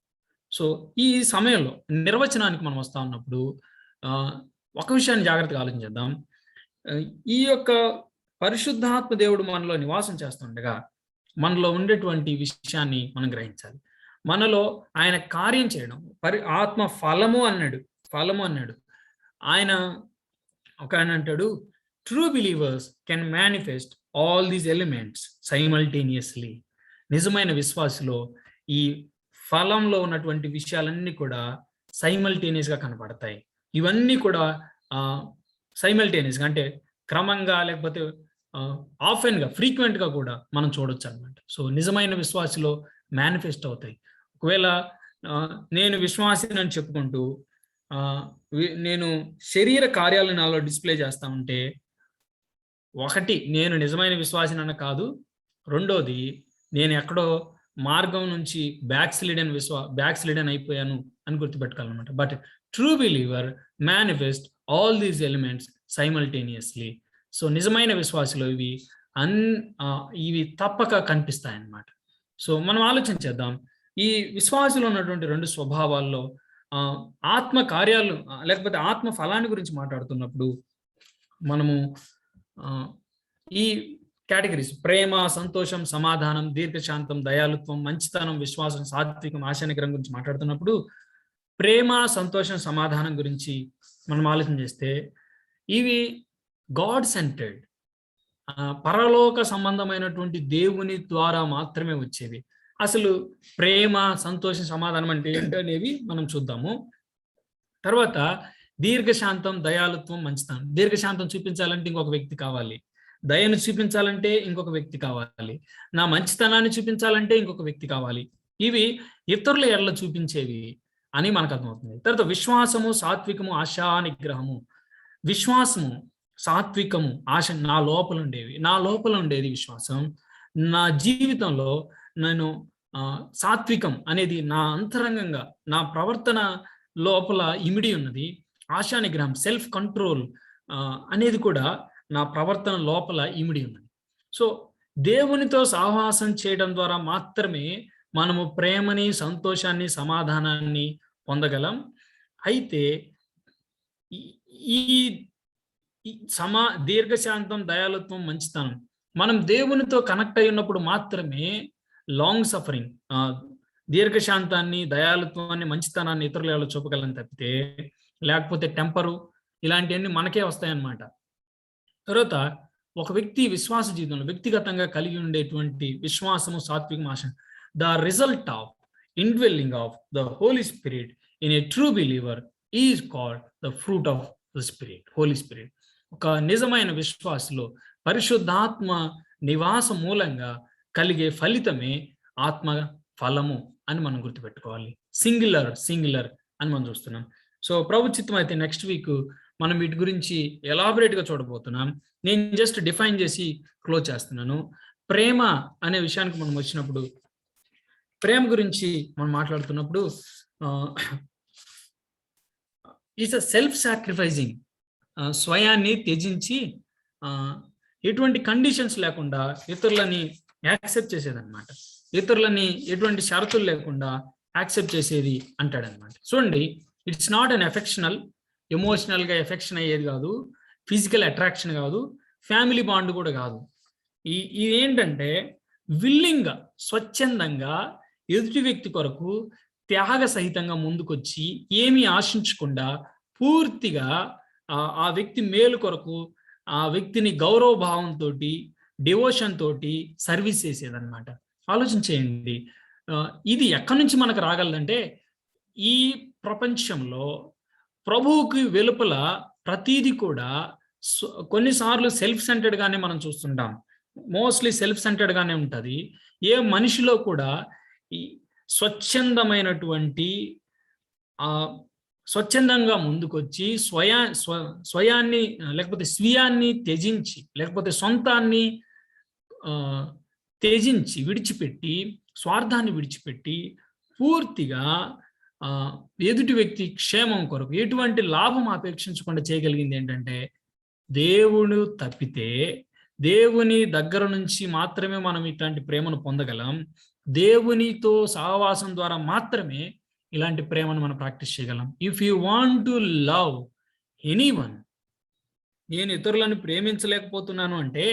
సో ఈ సమయంలో నిర్వచనానికి మనం వస్తా ఉన్నప్పుడు ఒక విషయాన్ని జాగ్రత్తగా ఆలోచించేద్దాం. ఈ యొక్క పరిశుద్ధాత్మ దేవుడు మనలో నివాసం చేస్తుండగా మనలో ఉండేటువంటి విషయాన్ని మనం గ్రహించాలి. మనలో ఆయన కార్యం చేయడం, ఆత్మ ఫలము అన్నాడు. ఆయన అంటాడు, true believers can manifest all these elements simultaneously. నిజమైన విశ్వాసిలో ఈ ఫలంలో ఉన్నటువంటి విషయాలన్నీ కూడా సైమల్టేనియస్ గా కనపడతాయి. ఇవన్నీ కూడా సైమల్టేనియస్ గా అంటే క్రమంగా, లేకపోతే ఆఫెన్ గా, ఫ్రీక్వెంట్ గా కూడా మనం చూడొచ్చు అనమాట. సో నిజమైన విశ్వాసిలో మేనిఫెస్ట్ అవుతాయి. ఒకవేళ నేను విశ్వాసిని అని చెప్పుకుంటూ నేను శరీర కార్యాలను నాలో డిస్ప్లే చేస్తా ఉంటే, ఒకటి నేను నిజమైన విశ్వాసిని అన్న కాదు, రెండోది నేను ఎక్కడో మార్గం నుంచి బ్యాక్ స్లిడెన్ అయిపోయాను అని గుర్తుపెట్టుకోవాలన్నమాట. But true believer manifest all these elements simultaneously. So నిజమైన విశ్వాసిలో ఇవి తప్పక కనిపిస్తాయి అన్నమాట. సో మనం ఆలోచించేద్దాం, ఈ విశ్వాసంలో ఉన్నటువంటి 2 స్వభావాల్లో ఆత్మ కార్యాలు లేకపోతే ఆత్మ ఫలాన్ని గురించి మాట్లాడుతున్నప్పుడు మనము ఈ కేటగిరీస్ ప్రేమ, సంతోషం, సమాధానం, దీర్ఘశాంతం, దయాలుత్వం, మంచితనం, విశ్వాసం, సాత్వికం, ఆశానిగ్రహం గురించి మాట్లాడుతున్నప్పుడు ప్రేమ, సంతోషం, సమాధానం గురించి మనం ఆలోచన చేస్తే ఇవి గాడ్ సెంటర్డ్, పరలోక సంబంధమైనటువంటి దేవుని ద్వారా మాత్రమే వచ్చేవి. అసలు ప్రేమ, సంతోషం, సమాధానం అంటే ఏంటనేవి మనం చూద్దాము. తర్వాత దీర్ఘశాంతం, దయాలుత్వం, మంచితనం. దీర్ఘశాంతం చూపించాలంటే ఇంకొక వ్యక్తి కావాలి, దయను చూపించాలంటే ఇంకొక వ్యక్తి కావాలి, నా మంచితనాన్ని చూపించాలంటే ఇంకొక వ్యక్తి కావాలి. ఇవి ఇతరుల ఎడల చూపించేవి అని మనకు అర్థమవుతుంది. తర్వాత విశ్వాసము, సాత్వికము, ఆశా నిగ్రహము. విశ్వాసము, సాత్వికము, ఆశ నా లోపల ఉండేది విశ్వాసం. నా జీవితంలో నేను సాత్వికం అనేది నా అంతరంగంగా, నా ప్రవర్తన లోపల ఇమిడి ఉన్నది. ఆశా నిగ్రహం, సెల్ఫ్ కంట్రోల్ అనేది కూడా నా ప్రవర్తన లోపల ఇమిడి ఉన్నది. సో దేవునితో సహవాసం చేయడం ద్వారా మాత్రమే మనము ప్రేమని, సంతోషాన్ని, సమాధానాన్ని పొందగలం. అయితే ఈ దీర్ఘశాంతం, దయాలుత్వం, మంచితనం మనం దేవునితో కనెక్ట్ అయి ఉన్నప్పుడు మాత్రమే లాంగ్ సఫరింగ్, దీర్ఘశాంతాన్ని, దయాలుత్వాన్ని, మంచితనాన్ని ఇతరుల చూపగలం తప్పితే, లేకపోతే టెంపరు ఇలాంటివన్నీ మనకే వస్తాయన్నమాట. తర్వాత ఒక వ్యక్తి విశ్వాస జీవితంలో వ్యక్తిగతంగా కలిగి ఉండేటువంటి విశ్వాసము, సాత్వికం, ఆశ, the result of indwelling of the Holy Spirit in a true believer is called the fruit of the Spirit, Holy Spirit. ఒక నిజమైన విశ్వాసలో పరిశుద్ధాత్మ నివాస మూలంగా కలిగే ఫలితమే ఆత్మ ఫలము అని మనం గుర్తుపెట్టుకోవాలి. సింగులర్ అని మనం చూస్తున్నాం. సో ప్రభు చిత్తం అయితే నెక్స్ట్ వీక్ మనం వీటి గురించి ఎలాబొరేట్గా చూడబోతున్నాం. నేను జస్ట్ డిఫైన్ చేసి క్లోజ్ చేస్తున్నాను. ప్రేమ అనే విషయానికి మనం వచ్చినప్పుడు, ప్రేమ గురించి మనం మాట్లాడుతున్నప్పుడు ఈజ్ అ సెల్ఫ్ సాక్రిఫైజింగ్, స్వయాన్ని త్యజించి ఎటువంటి కండిషన్స్ లేకుండా ఇతరులని యాక్సెప్ట్ చేసేదన్నమాట. ఇతరులని ఎటువంటి షరతులు లేకుండా యాక్సెప్ట్ చేసేది అంటాడనమాట. చూడండి, ఇట్స్ నాట్ అన్ ఎఫెక్షనల్, ఎమోషనల్గా ఎఫెక్షన్ అయ్యేది కాదు, ఫిజికల్ అట్రాక్షన్ కాదు, ఫ్యామిలీ బాండ్ కూడా కాదు. ఇది ఏంటంటే విల్లింగ్గా, స్వచ్ఛందంగా ఎదుటి వ్యక్తి కొరకు త్యాగ సహితంగా ముందుకొచ్చి ఏమీ ఆశించకుండా పూర్తిగా ఆ వ్యక్తి మేలు కొరకు ఆ వ్యక్తిని గౌరవ భావంతో, డివోషన్ తోటి సర్వీస్ చేసేదన్నమాట. ఆలోచన చేయండి, ఇది ఎక్కడి నుంచి మనకు రాగలదంటే ఈ ప్రపంచంలో ప్రభువుకి వెలుపల ప్రతీది కూడా కొన్నిసార్లు సెల్ఫ్ సెంటర్డ్గానే మనం చూస్తుంటాం. మోస్ట్లీ సెల్ఫ్ సెంటర్డ్గానే ఉంటుంది. ఏ మనిషిలో కూడా ఈ స్వచ్ఛందంగా ముందుకొచ్చి స్వయాన్ని లేకపోతే స్వీయాన్ని త్యజించి, లేకపోతే సొంతాన్ని త్యజించి విడిచిపెట్టి, స్వార్థాన్ని విడిచిపెట్టి పూర్తిగా ఎదుటి వ్యక్తి క్షేమం కొరకు ఎటువంటి లాభం అపేక్షించకుండా చేయగలిగింది ఏంటంటే దేవుడు తప్పితే, దేవుని దగ్గర నుంచి మాత్రమే మనం ఇట్లాంటి ప్రేమను పొందగలం. దేవునితో సహవాసం ద్వారా మాత్రమే ఇలాంటి ప్రేమను మనం ప్రాక్టీస్ చేయగలం. If you want to love anyone, నేను ఇతరులను ప్రేమించలేకపోతున్నాను అంటే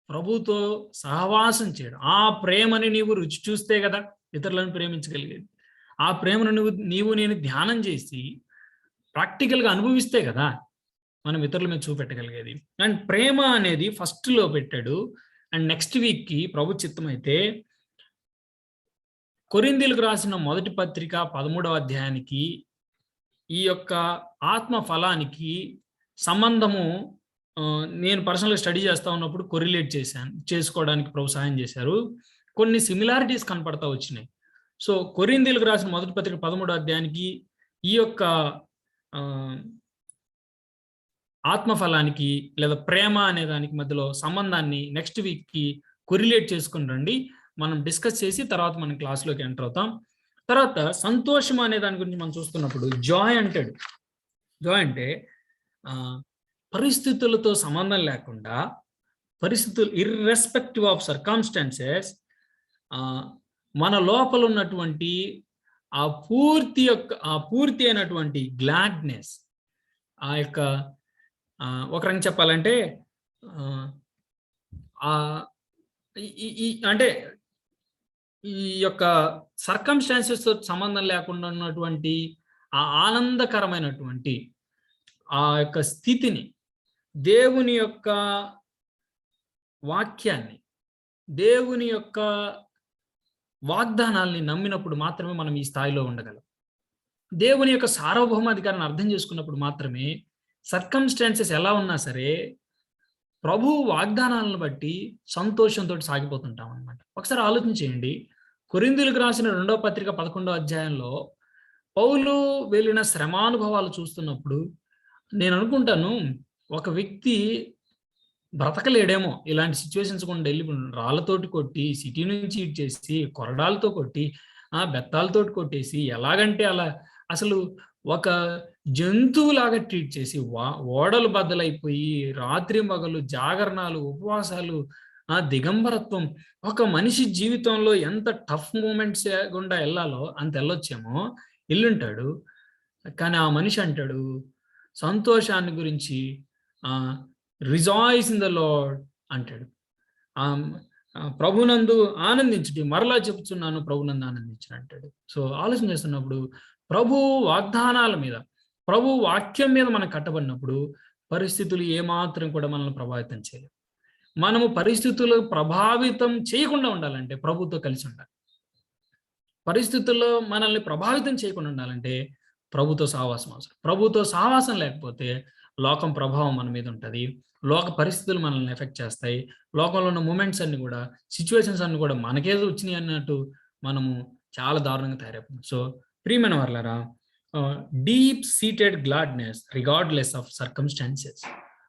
ప్రభుతో సహవాసం చేయడం, ఆ ప్రేమని నీవు రుచి చూస్తే కదా ఇతరులను ప్రేమించగలిగేది. ఆ ప్రేమను నేను ధ్యానం చేసి ప్రాక్టికల్గా అనుభవిస్తే కదా మనం ఇతరుల మీద చూపెట్టగలిగేది. అండ్ ప్రేమ అనేది ఫస్ట్లో పెట్టాడు. అండ్ నెక్స్ట్ వీక్కి ప్రభు చిత్తం అయితే కొరింథీయులకు రాసిన మొదటి పత్రిక 13వ అధ్యాయానికి ఈ యొక్క ఆత్మ ఫలానికి సంబంధము నేను పర్సనల్గా స్టడీ చేస్తా ఉన్నప్పుడు కొరిలేట్ చేసుకోవడానికి ప్రభు సహాయం చేశారు. కొన్ని సిమిలారిటీస్ కనపడతా వచ్చినాయి. సో కొరింథీయులకు రాసిన మొదటి పత్రిక 13వ అధ్యాయానికి ఈ యొక్క ఆత్మఫలానికి లేదా ప్రేమ అనే దానికి మధ్యలో సంబంధాన్ని నెక్స్ట్ వీక్కి కొరిలేట్ చేసుకుని రండి. మనం డిస్కస్ చేసి తర్వాత మనం క్లాస్లోకి ఎంటర్ అవుతాం. తర్వాత సంతోషం అనే దాని గురించి మనం చూస్తున్నప్పుడు జాయ్ అంటాడు. జాయ్ అంటే పరిస్థితులతో సంబంధం లేకుండా, పరిస్థితులు ఇర్రెస్పెక్టివ్ ఆఫ్ సర్కమ్స్టాన్సెస్, మన లోపల ఉన్నటువంటి ఆ పూర్తి అయినటువంటి గ్లాడ్నెస్, ఆ యొక్క ఒక రకంగా చెప్పాలంటే అంటే ఈ యొక్క సర్కమ్స్టాన్సెస్ తో సంబంధం లేకుండా ఉన్నటువంటి ఆ ఆనందకరమైనటువంటి ఆ యొక్క స్థితిని, దేవుని యొక్క వాక్యాన్ని, దేవుని యొక్క వాగ్దానాల్ని నమ్మినప్పుడు మాత్రమే మనం ఈ స్థాయిలో ఉండగలం. దేవుని యొక్క సార్వభౌమాధికారాన్ని అర్థం చేసుకున్నప్పుడు మాత్రమే సర్కమ్స్టాన్సెస్ ఎలా ఉన్నా సరే ప్రభు వాగ్దానాలను బట్టి సంతోషంతో సాగిపోతుంటాం అనమాట. ఒకసారి ఆలోచించేయండి. కొరింథీయులకు రాసిన 2వ పత్రిక 11వ అధ్యాయంలో పౌలు వెళ్ళిన శ్రమానుభవాలు చూస్తున్నప్పుడు నేను అనుకుంటాను, ఒక వ్యక్తి బ్రతకలేడేమో ఇలాంటి సిచ్యువేషన్స్ గుండా వెళ్ళి రాళ్ళతోటి కొట్టి, సిటీ నుంచి ఇడ్చేసి, కొరడాలతో కొట్టి, బెత్తాలతోటి కొట్టేసి, ఎలాగంటే అలా అసలు ఒక జంతువులాగా ట్రీట్ చేసి, ఓడలు బద్దలైపోయి, రాత్రి మగలు జాగరణాలు, ఉపవాసాలు, దిగంబరత్వం, ఒక మనిషి జీవితంలో ఎంత టఫ్ మూమెంట్స్ గుండా వెళ్ళాలో అంత వెళ్ళొచ్చేమో, వెళ్ళుంటాడు. కానీ ఆ మనిషి అంటాడు సంతోషాన్ని గురించి, రిజాయిస్ ఇన్ ద లార్డ్ అంటాడు. ప్రభునందు ఆనందించుడి, మరలా చెప్తున్నాను ప్రభునందు ఆనందించను అంటాడు. సో ఆలోచన చేస్తున్నప్పుడు ప్రభు వాగ్దానాల మీద, ప్రభు వాక్యం మీద మనం కట్టబడినప్పుడు పరిస్థితులు ఏమాత్రం కూడా మనల్ని ప్రభావితం చేయలేవు. మనము పరిస్థితులు ప్రభావితం చేయకుండా ఉండాలంటే ప్రభుతో కలిసి ఉండాలి. పరిస్థితుల్లో మనల్ని ప్రభావితం చేయకుండా ఉండాలంటే ప్రభుతో సహవాసం అవసరం. ప్రభుతో సహవాసం లేకపోతే లోకం ప్రభావం మన మీద ఉంటుంది. లోక పరిస్థితులు మనల్ని ఎఫెక్ట్ చేస్తాయి. లోకంలో ఉన్న మూమెంట్స్ అన్ని కూడా, సిచ్యువేషన్స్ అన్ని కూడా మనకేదో వచ్చినాయి అన్నట్టు మనము చాలా దారుణంగా తయారైపోతాం. సో ప్రియమైన వర్లారా, deep seated gladness regardless of circumstances,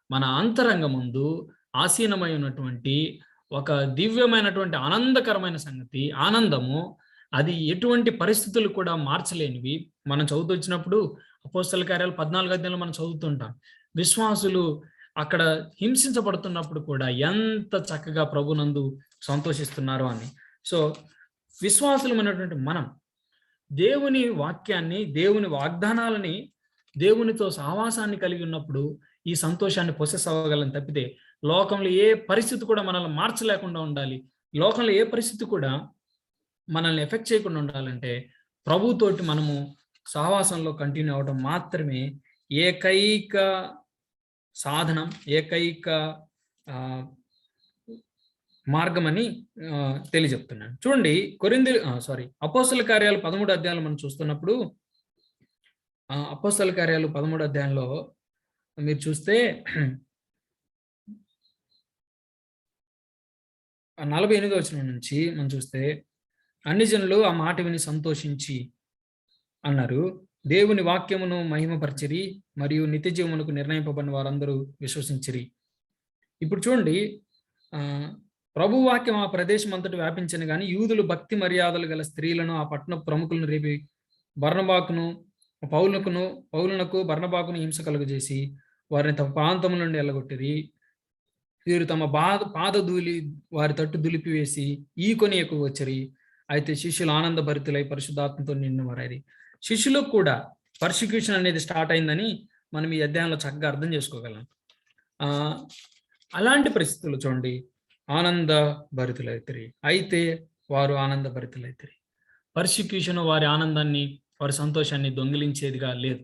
మన అంతరంగ ముందు ఆసీనమై ఉన్నటువంటి ఒక దివ్యమైనటువంటి ఆనందకరమైన సంగతి, ఆనందము, అది ఎటువంటి పరిస్థితులు కూడా మార్చలేనివి. మనం చదువుతూ వచ్చినప్పుడు అపోస్తల కార్యాలు 14వ అధ్యాయంలో మనం చదువుతుంటాం. విశ్వాసులు అక్కడ హింసించబడుతున్నప్పుడు కూడా ఎంత చక్కగా ప్రభునందు సంతోషిస్తున్నారు అని. సో విశ్వాసులమైనటువంటి మనం దేవుని వాక్యాన్ని, దేవుని వాగ్దానాలని, దేవునితో సహవాసాన్ని కలిగి ఉన్నప్పుడు ఈ సంతోషాన్ని పొసెస్ అవ్వగలం తప్పితే లోకంలో ఏ పరిస్థితి కూడా మనల్ని మార్చలేకుండా ఉండాలి, లోకంలో ఏ పరిస్థితి కూడా మనల్ని ఎఫెక్ట్ చేయకుండా ఉండాలంటే ప్రభుతోటి మనము సహవాసంలో కంటిన్యూ అవ్వడం మాత్రమే ఏకైక సాధనం, ఏకైక మార్గం అని తెలియజెప్తున్నాను. చూడండి, అపోస్తల కార్యాలు 13వ అధ్యాయంలో మనం చూస్తున్నప్పుడు, అపోస్తల కార్యాలు 13వ అధ్యాయంలో మీరు చూస్తే 48వ వచనం నుంచి మనం చూస్తే, అన్ని జనులు ఆ మాట విని సంతోషించి అన్నారు, దేవుని వాక్యమును మహిమపరచిరి, మరియు నిత్య జీవమునకు నిర్ణయింపబడిన వారందరూ విశ్వసించిరి. ఇప్పుడు చూడండి, ప్రభు వాక్యం ఆ ప్రదేశం అంతటి వ్యాపించను కానీ యూదులు భక్తి మర్యాదలు గల స్త్రీలను, ఆ పట్టణ ప్రముఖులను రేపి పౌలునకు బర్నబాకును హింస కలుగజేసి వారిని తమ ప్రాంతము నుండి వెళ్ళగొట్టిరి. వీరు తమ పాదధూళి వారి తట్టు దులిపివేసి ఈ కొని ఎక్కువ వచ్చిరి. అయితే శిష్యులు ఆనంద భరితులై పరిశుద్ధాత్మతో నిండిన వారైరి. శిష్యులకు కూడా పర్సిక్యూషన్ అనేది స్టార్ట్ అయిందని మనం ఈ అధ్యాయంలో చక్కగా అర్థం చేసుకోగలం. అలాంటి పరిస్థితులు చూడండి, ఆనంద భరితులైతిరి. అయితే వారు ఆనంద భరితులైతిరి. పర్సిక్యూషన్ వారి ఆనందాన్ని, వారి సంతోషాన్ని దొంగిలించేదిగా లేదు.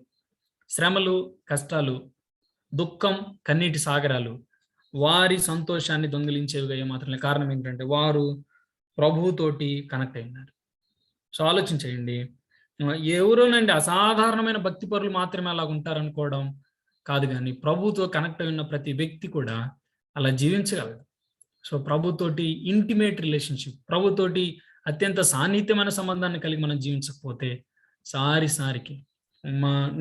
శ్రమలు, కష్టాలు, దుఃఖం, కన్నీటి సాగరాలు వారి సంతోషాన్ని దొంగిలించేవిగా ఏమాత్రం. కారణం ఏంటంటే వారు ప్రభువుతోటి కనెక్ట్ అయినారు. సో ఆలోచించేయండి, ఎవరోనండి అసాధారణమైన భక్తి పరులు మాత్రమే అలా ఉంటారనుకోవడం కాదు, కానీ ప్రభుతో కనెక్ట్ అయిన ప్రతి వ్యక్తి కూడా అలా జీవించగలరు. సో ప్రభుతోటి ఇంటిమేట్ రిలేషన్షిప్, ప్రభుతోటి అత్యంత సాన్నిహిత్యమైన సంబంధాన్ని కలిగి మనం జీవించకపోతే సారికి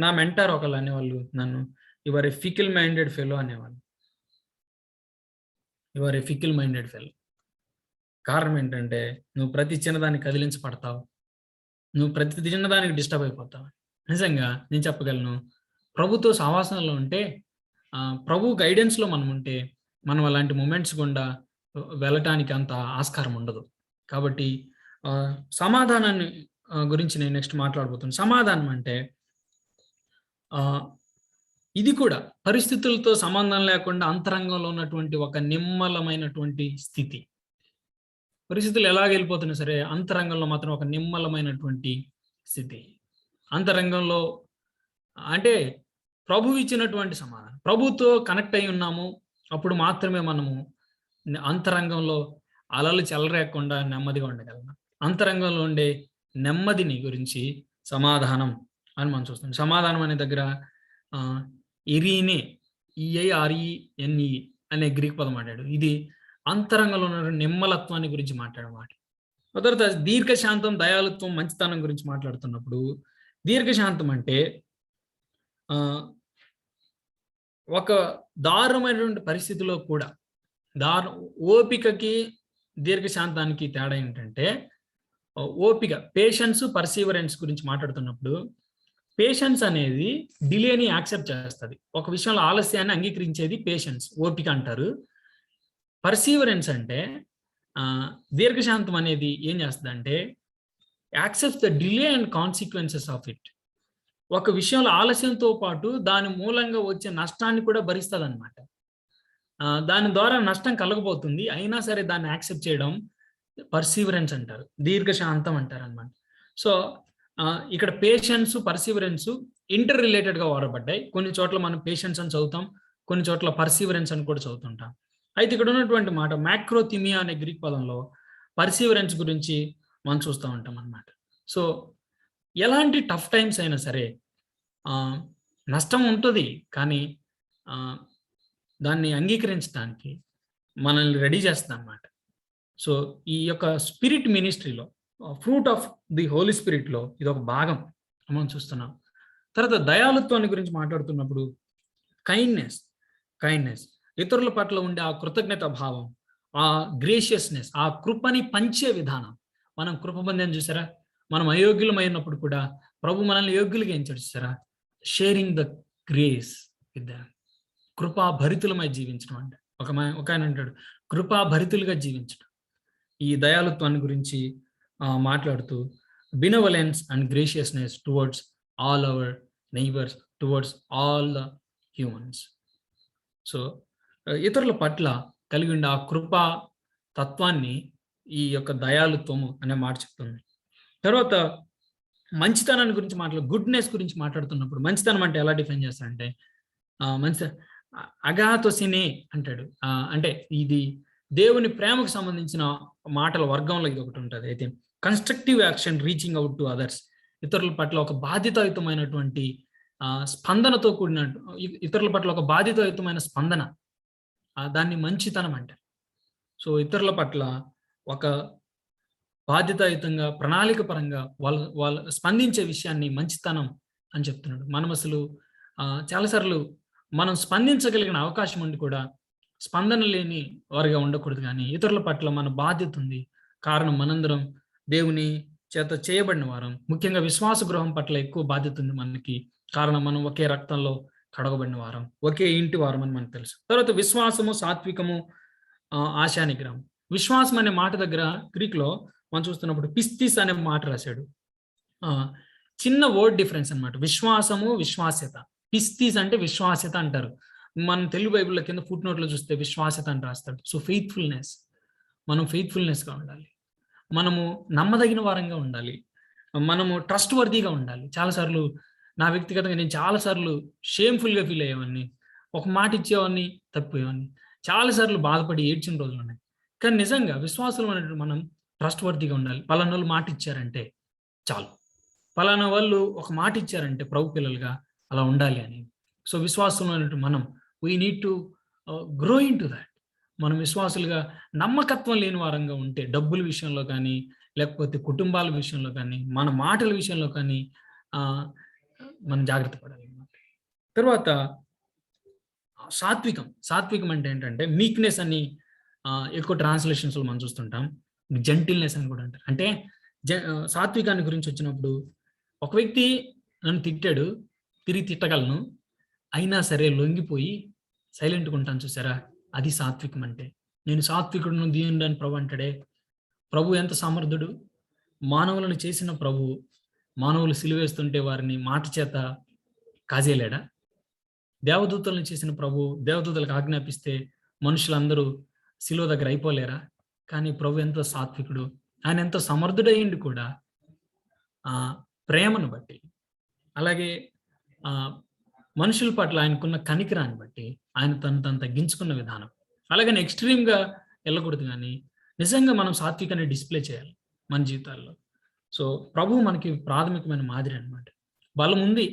నా మెంటార్ ఒకళ్ళు అనేవాళ్ళు నన్ను, you're a fickle minded fellow అనేవాళ్ళు. You're a fickle minded fellow. కారణం ఏంటంటే నువ్వు ప్రతి చిన్నదానికి కదిలించబడతావు, నువ్వు ప్రతి చిన్నదానికి డిస్టర్బ్ అయిపోతావు. నిజంగా నేను చెప్పగలను, ప్రభుతో సహవాసంలో ఉంటే, ప్రభు గైడెన్స్లో మనం ఉంటే మనం అలాంటి మూమెంట్స్ గుండా వెళ్ళటానికి అంత ఆస్కారం ఉండదు. కాబట్టి సమాధానాన్ని గురించి నేను నెక్స్ట్ మాట్లాడబోతున్నాను. సమాధానం అంటే ఇది కూడా పరిస్థితులతో సంబంధం లేకుండా అంతరంగంలో ఉన్నటువంటి ఒక నిమ్మలమైనటువంటి స్థితి. పరిస్థితులు ఎలాగ వెళ్ళిపోతున్నా సరే అంతరంగంలో మాత్రం ఒక నిమ్మలమైనటువంటి స్థితి. అంతరంగంలో అంటే ప్రభువు ఇచ్చినటువంటి సమాధానం, ప్రభుతో కనెక్ట్ అయి ఉన్నాము, అప్పుడు మాత్రమే మనము అంతరంగంలో అలలు చెలరేకుండా నెమ్మదిగా ఉండగలం. అంతరంగంలో ఉండే నెమ్మదిని గురించి సమాధానం అని మనం చూస్తాం. సమాధానం అనే దగ్గర ఇరీనే, EIRENE అనే గ్రీక్ పదం మాట్లాడు. ఇది అంతరంగంలో ఉన్న నిమ్మలత్వాన్ని గురించి మాట్లాడమాట. తర్వాత దీర్ఘశాంతం, దయాళుత్వం, మంచితనం గురించి మాట్లాడుతున్నప్పుడు దీర్ఘశాంతం అంటే ఒక దారుణమైనటువంటి పరిస్థితిలో కూడా ఓపికకి దీర్ఘశాంతానికి తేడా ఏంటంటే, ఓపిక, పేషెన్స్, పర్సీవరెన్స్ గురించి మాట్లాడుతున్నప్పుడు పేషెన్స్ అనేది డిలేని యాక్సెప్ట్ చేస్తుంది. ఒక విషయంలో ఆలస్యాన్ని అంగీకరించేది పేషెన్స్, ఓపిక అంటారు. పర్సీవరెన్స్ అంటే దీర్ఘశాంతం అనేది ఏం చేస్తుంది అంటే accept the delay and consequences of it. ఒక విషయంలో ఆలస్యంతో పాటు దాని మూలంగా వచ్చే నష్టాన్ని కూడా భరిస్తుంది అనమాట. దాని ద్వారా నష్టం కలగబోతుంది, అయినా సరే దాన్ని యాక్సెప్ట్ చేయడం పర్సీవరెన్స్ అంటారు, దీర్ఘశాంతం అంటారు అనమాట. సో ఇక్కడ పేషెన్స్, పర్సీవరెన్స్ ఇంటర్ రిలేటెడ్గా వాడబడ్డాయి. కొన్ని చోట్ల మనం పేషెన్స్ అని చదువుతాం, కొన్ని చోట్ల పర్సీవరెన్స్ అని కూడా చదువుతుంటాం. అయితే ఇక్కడ ఉన్నటువంటి మాట మ్యాక్రోథిమియా అనే గ్రీక్ పదంలో పర్సీవరెన్స్ గురించి మనం చూస్తూ ఉంటాం అన్నమాట. సో ఎలాంటి టఫ్ టైమ్స్ అయినా సరే నష్టం ఉంటుంది, కానీ దాన్ని అంగీకరించడానికి మనల్ని రెడీ చేస్తుంది అన్నమాట. సో ఈ యొక్క స్పిరిట్ మినిస్ట్రీలో, ఫ్రూట్ ఆఫ్ ది హోలీ స్పిరిట్లో ఇది ఒక భాగం మనం చూస్తున్నాం. తర్వాత దయాళుత్వాన్ని గురించి మాట్లాడుతున్నప్పుడు కైండ్నెస్, ఇతరుల పట్ల ఉండే ఆ కృతజ్ఞత భావం, ఆ గ్రేషియస్నెస్, ఆ కృపని పంచే విధానం. మనం కృప పొందాం చూసారా, మనం అయోగ్యులమైనప్పుడు కూడా ప్రభు మనల్ని యోగ్యులుగా ఎంచాడు చూసారా. Sharing the grace with the కృపాభరితులమై జీవించడం అంటే ఒక ఆయన అంటాడు కృపాభరితులుగా జీవించడం. ఈ దయాళుత్వాన్ని గురించి మాట్లాడుతూ benevolence and graciousness towards all our neighbours, towards all the humans. So ఇతరుల పట్ల కలిగి ఉండే ఆ కృపా తత్వాన్ని ఈ యొక్క దయాళుత్వము అనే మాట చెప్తుంది. తర్వాత మంచితనాన్ని గురించి గుడ్నెస్ గురించి మాట్లాడుతున్నప్పుడు మంచితనం అంటే ఎలా డిఫైన్ చేస్తారంటే మంచి అగాతోసినే అంటాడు. అంటే ఇది దేవుని ప్రేమకు సంబంధించిన మాటల వర్గంలో ఇది ఒకటి ఉంటుంది. అయితే constructive action, reaching out to others, ఇతరుల పట్ల ఒక బాధ్యతాయుతమైనటువంటి స్పందనతో కూడిన, ఇతరుల పట్ల ఒక బాధ్యతాయుతమైన స్పందన, దాన్ని మంచితనం అంటారు. సో ఇతరుల పట్ల ఒక బాధ్యతాయుతంగా, ప్రణాళిక పరంగా వాళ్ళ స్పందించే విషయాన్ని మంచితనం అని చెప్తున్నాడు. మనం అసలు చాలాసార్లు మనం స్పందించగలిగిన అవకాశం ఉండి కూడా స్పందన లేని వారిగా ఉండకూడదు, కానీ ఇతరుల పట్ల మన బాధ్యత ఉంది. కారణం మనందరం దేవుని చేత చేయబడిన వారం, ముఖ్యంగా విశ్వాస గృహం పట్ల ఎక్కువ బాధ్యత ఉంది మనకి. కారణం మనం ఒకే రక్తంలో కడగబడిన వారం, ఒకే ఇంటి వారం అని మనకు తెలుసు. తర్వాత విశ్వాసము, సాత్వికము, ఆశానిగ్రహం. విశ్వాసం అనే మాట దగ్గర గ్రీక్లో మనం చూస్తున్నప్పుడు పిస్తిస్ అనే మాట రాశాడు. చిన్న వర్డ్ డిఫరెన్స్ అనమాట. విశ్వాసము, విశ్వాస్యత. పిస్తిస్ అంటే విశ్వాస్యత అంటారు. మనం తెలుగు బైబిల్లో కింద ఫుట్ నోట్లో చూస్తే విశ్వాస్యత అని రాస్తాడు. సో ఫెయిత్ఫుల్నెస్, మనం ఫెయిత్ఫుల్నెస్గా ఉండాలి, మనము నమ్మదగిన వారంగా ఉండాలి, మనము ట్రస్ట్ వర్దీగా ఉండాలి. చాలాసార్లు నా వ్యక్తిగతంగా నేను చాలాసార్లు షేమ్ఫుల్గా ఫీల్ అయ్యేవాడిని, ఒక మాట ఇచ్చేవాడిని, తప్పిపోయేవాడిని, చాలాసార్లు బాధపడి ఏడ్చిన రోజులు ఉన్నాయి. కానీ నిజంగా విశ్వాసం అనేటువంటి మనం ట్రస్ట్ వర్దీగా ఉండాలి. పలానా వాళ్ళు మాట ఇచ్చారంటే చాలు, పలానా వాళ్ళు ఒక మాట ఇచ్చారంటే ప్రభు పిల్లలుగా అలా ఉండాలి అని. సో విశ్వాసంలో అనేటువంటి మనం we need to grow in to that. మనం విశ్వాసులుగా నమ్మకత్వం లేని వారంగా ఉంటే డబ్బుల విషయంలో కానీ, లేకపోతే కుటుంబాల విషయంలో కానీ, మన మాటల విషయంలో కానీ మనం జాగ్రత్త పడాలి. తర్వాత సాత్వికం అంటే ఏంటంటే మీక్నెస్ అని ఎక్కువ ట్రాన్స్లేషన్స్లో మనం చూస్తుంటాం. జెంటిల్నెస్ అని కూడా అంటారు. అంటే సాత్వికాన్ని గురించి వచ్చినప్పుడు ఒక వ్యక్తి నన్ను తిట్టాడు, తిరిగి తిట్టగలను, అయినా సరే లొంగిపోయి సైలెంట్గా ఉంటాను చూసారా, అది సాత్వికం అంటే. నేను సాత్వికుడును, దీనుడు అని ప్రభు అంటాడే. ప్రభు ఎంత సమర్థుడు, మానవులను చేసిన ప్రభు మానవులు సిలువేస్తుంటే వారిని మాట చేత కాజేయలేడా? దేవదూతలను చేసిన ప్రభు దేవదూతలకు ఆజ్ఞాపిస్తే మనుషులందరూ శిలువ దగ్గర అయిపోలేరా? కానీ ప్రభు ఎంతో సాత్వికుడు, ఆయన ఎంతో సమర్థుడయ్యిండి కూడా ఆ ప్రేమను బట్టి, అలాగే ఆ మనుషుల పట్ల ఆయనకున్న కనికరాన్ని బట్టి ఆయన తను తగ్గించుకున్న విధానం. అలాగని ఎక్స్ట్రీమ్‌గా వెళ్ళకూడదు గానీ, నిజంగా మనం సాత్వికాన్ని డిస్‌ప్లే చేయాలి మన జీవితాల్లో. సో, ప్రభువు మనకి ప్రాథమికమైన మాదిరి అన్నమాట. బలముంది,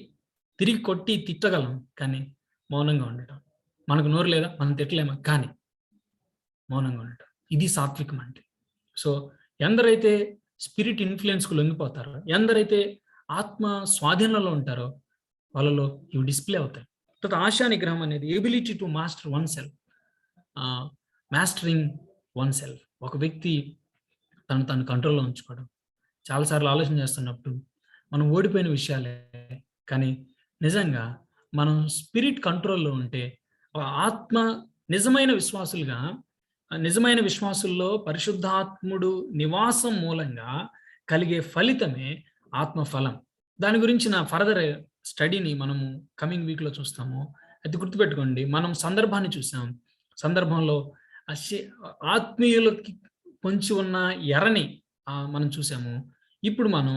తిరిగి కొట్టి తిట్టగలం, కానీ మౌనంగా ఉండటం. మనకు నోరు లేదా? మనం తిట్టలేమా? కానీ మౌనంగా ఉండటం. ఇది సాత్వికం అంటే. సో, ఎందరైతే స్పిరిట్ ఇన్‌ఫ్లూయెన్స్‌కు లొంగిపోతారో, ఎందరైతే ఆత్మ స్వాధీనంలో ఉంటారో వాళ్ళలో ఇవి డిస్‌ప్లే అవుతాయి. తర్వాత ఆశా నిగ్రహం అనేది ability to master one self. Mastering one self. ఒక వ్యక్తి తను కంట్రోల్‌లో ఉంచుకోవడం. చాలా సార్లు ఆలోచన చేస్తున్నప్పుడు మనం ఓడిపోయిన విషయాలే. కానీ నిజంగా మనం స్పిరిట్ కంట్రోల్‌లో ఉంటే ఆత్మ నిజమైన విశ్వాసులుగా నిజమైన విశ్వాసుల్లో పరిశుద్ధాత్ముడు నివాసం మూలంగా కలిగే ఫలితమే ఆత్మ ఫలం. దాని గురించిన ఫర్దర్ స్టడీని మనము కమింగ్ వీక్‌లో చూస్తాము. అయితే గుర్తుపెట్టుకోండి, మనం సందర్భాన్ని చూసాం. సందర్భంలో అశే ఆత్మీయులకి పొంచి ఉన్న ఎరని మనం చూసాము. ఇప్పుడు మనం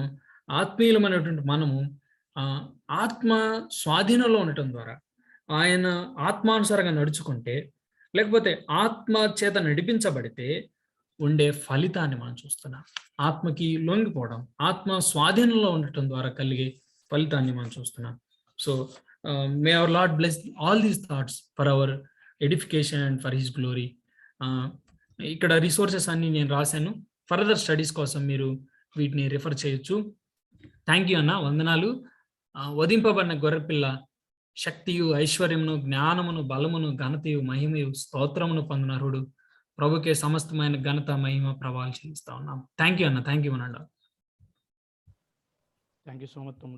ఆత్మీయులమైనటువంటి మనము ఆహ్, ఆత్మ స్వాధీనంలో ఉండటం ద్వారా, ఆయన ఆత్మానుసారంగా నడుచుకుంటే, లేకపోతే ఆత్మ చేత నడిపించబడితే ఉండే ఫలితాన్ని మనం చూస్తున్నాం. ఆత్మకి లొంగిపోవడం, ఆత్మ స్వాధీనంలో ఉండటం ద్వారా కలిగే ఫలితాన్ని మనం చూస్తున్నాం. So, may our lord bless all these thoughts for our edification and for his glory. ఇక్కడ రిసోర్సెస్ అన్నీ నేను రాశాను. ఫర్దర్ స్టడీస్ కోసం మీరు వీటిని రిఫర్ చేయొచ్చు. థ్యాంక్ యూ అన్న, వందనాలు. వధింపబడిన గొర్రెపిల్ల శక్తియు, ఐశ్వర్యమును, జ్ఞానమును, బలమును, ఘనతయు, మహిమయు, స్తోత్రమును పొందిన అర్హుడు. ప్రభుకే సమస్తమైన ఘనత, మహిమ, ప్రభావాలు చెల్లిస్తా ఉన్నాం. థ్యాంక్ యూ అన్న. థ్యాంక్ యూ అనండి. థ్యాంక్ యూ సో మచ్ తమ్ముడు.